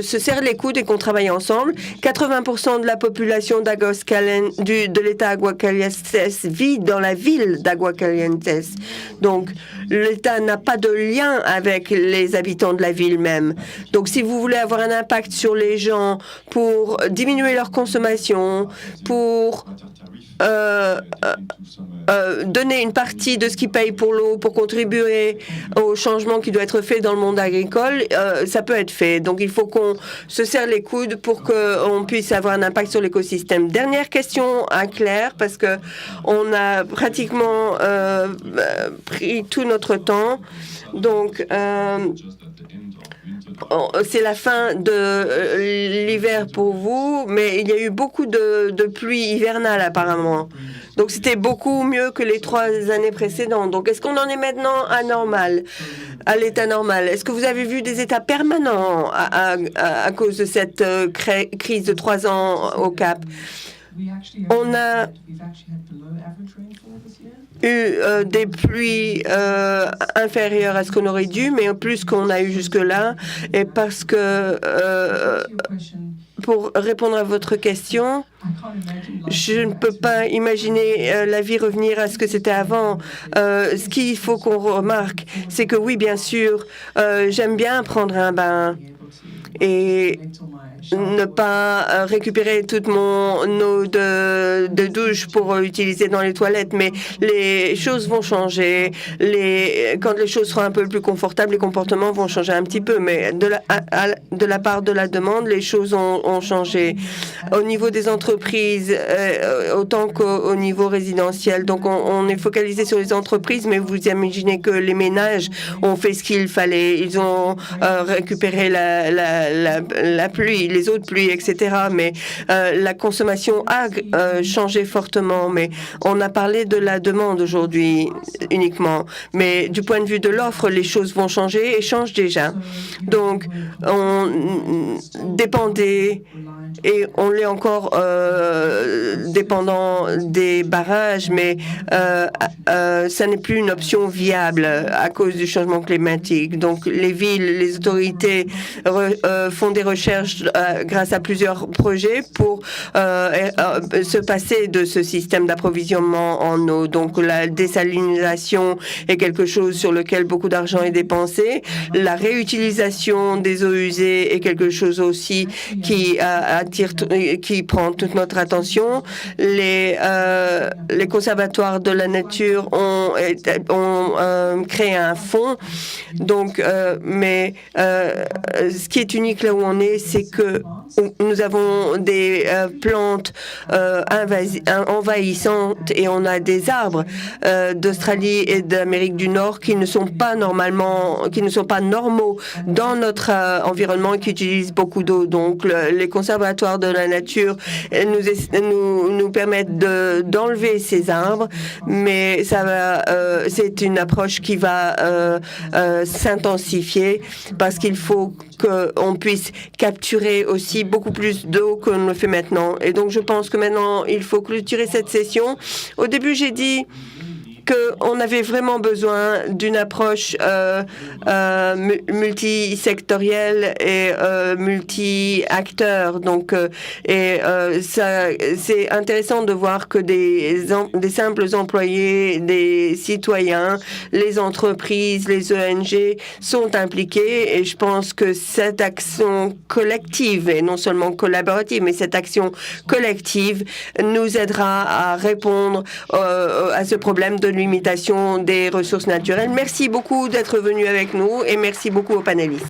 se serre les coudes et qu'on travaille ensemble. 80% de la population de l'État Aguascalientes vit dans la ville d'Aguascalientes. Donc, l'État n'a pas de lien avec les habitants de la ville même. Donc, si vous voulez avoir un impact sur les gens pour diminuer leur consommation, pour donner une partie de ce qu'ils payent pour l'eau, pour contribuer au changement qui doit être fait dans le monde agricole, ça peut être fait. Donc, il faut qu'on se serre les coudes pour qu'on puisse avoir un impact sur l'écosystème. Dernière question à Claire, parce que on a pratiquement pris tout notre temps. Donc, c'est la fin de l'hiver pour vous, mais il y a eu beaucoup de pluie hivernale apparemment. Donc c'était beaucoup mieux que les 3 années précédentes. Donc est-ce qu'on en est maintenant à l'état normal? Est-ce que vous avez vu des états permanents à cause de cette crise de 3 ans au Cap? On a eu des pluies inférieures à ce qu'on aurait dû, mais plus qu'on a eu jusque-là. Et parce que, pour répondre à votre question, je ne peux pas imaginer la vie revenir à ce que c'était avant. Ce qu'il faut qu'on remarque, c'est que oui, bien sûr, j'aime bien prendre un bain et ne pas récupérer toute mon eau de douche pour utiliser dans les toilettes, mais les choses vont changer. Quand les choses seront un peu plus confortables, les comportements vont changer un petit peu, mais de la part de la demande, les choses ont changé. Au niveau des entreprises, autant qu'au niveau résidentiel. Donc, on est focalisé sur les entreprises, mais vous imaginez que les ménages ont fait ce qu'il fallait. Ils ont récupéré la pluie, les eaux de pluie, etc. Mais la consommation a changé fortement. Mais on a parlé de la demande aujourd'hui uniquement. Mais du point de vue de l'offre, les choses vont changer et changent déjà. Donc, on dépendait, et on l'est encore dépendant des barrages, mais ça n'est plus une option viable à cause du changement climatique. Donc, les villes, les autorités font des recherches grâce à plusieurs projets pour se passer de ce système d'approvisionnement en eau. Donc, la désalinisation est quelque chose sur lequel beaucoup d'argent est dépensé. La réutilisation des eaux usées est quelque chose aussi qui prend toute notre attention. Les conservatoires de la nature ont créé un fonds. Donc, mais ce qui est unique unique là où on est, c'est que nous avons des plantes envahissantes et on a des arbres d'Australie et d'Amérique du Nord qui ne sont pas normaux dans notre environnement et qui utilisent beaucoup d'eau. Donc les conservatoires de la nature nous permettent d'enlever ces arbres, mais c'est une approche qui va s'intensifier parce qu'il faut qu'on puisse capturer aussi beaucoup plus d'eau qu'on ne le fait maintenant. Et donc, je pense que maintenant, il faut clôturer cette session. Au début, j'ai dit qu'on avait vraiment besoin d'une approche multisectorielle et multi-acteurs. Donc, c'est intéressant de voir que des simples employés, des citoyens, les entreprises, les ONG sont impliqués. Et je pense que cette action collective, et non seulement collaborative, mais cette action collective nous aidera à répondre à ce problème de limitation des ressources naturelles. Merci beaucoup d'être venu avec nous et merci beaucoup aux panélistes.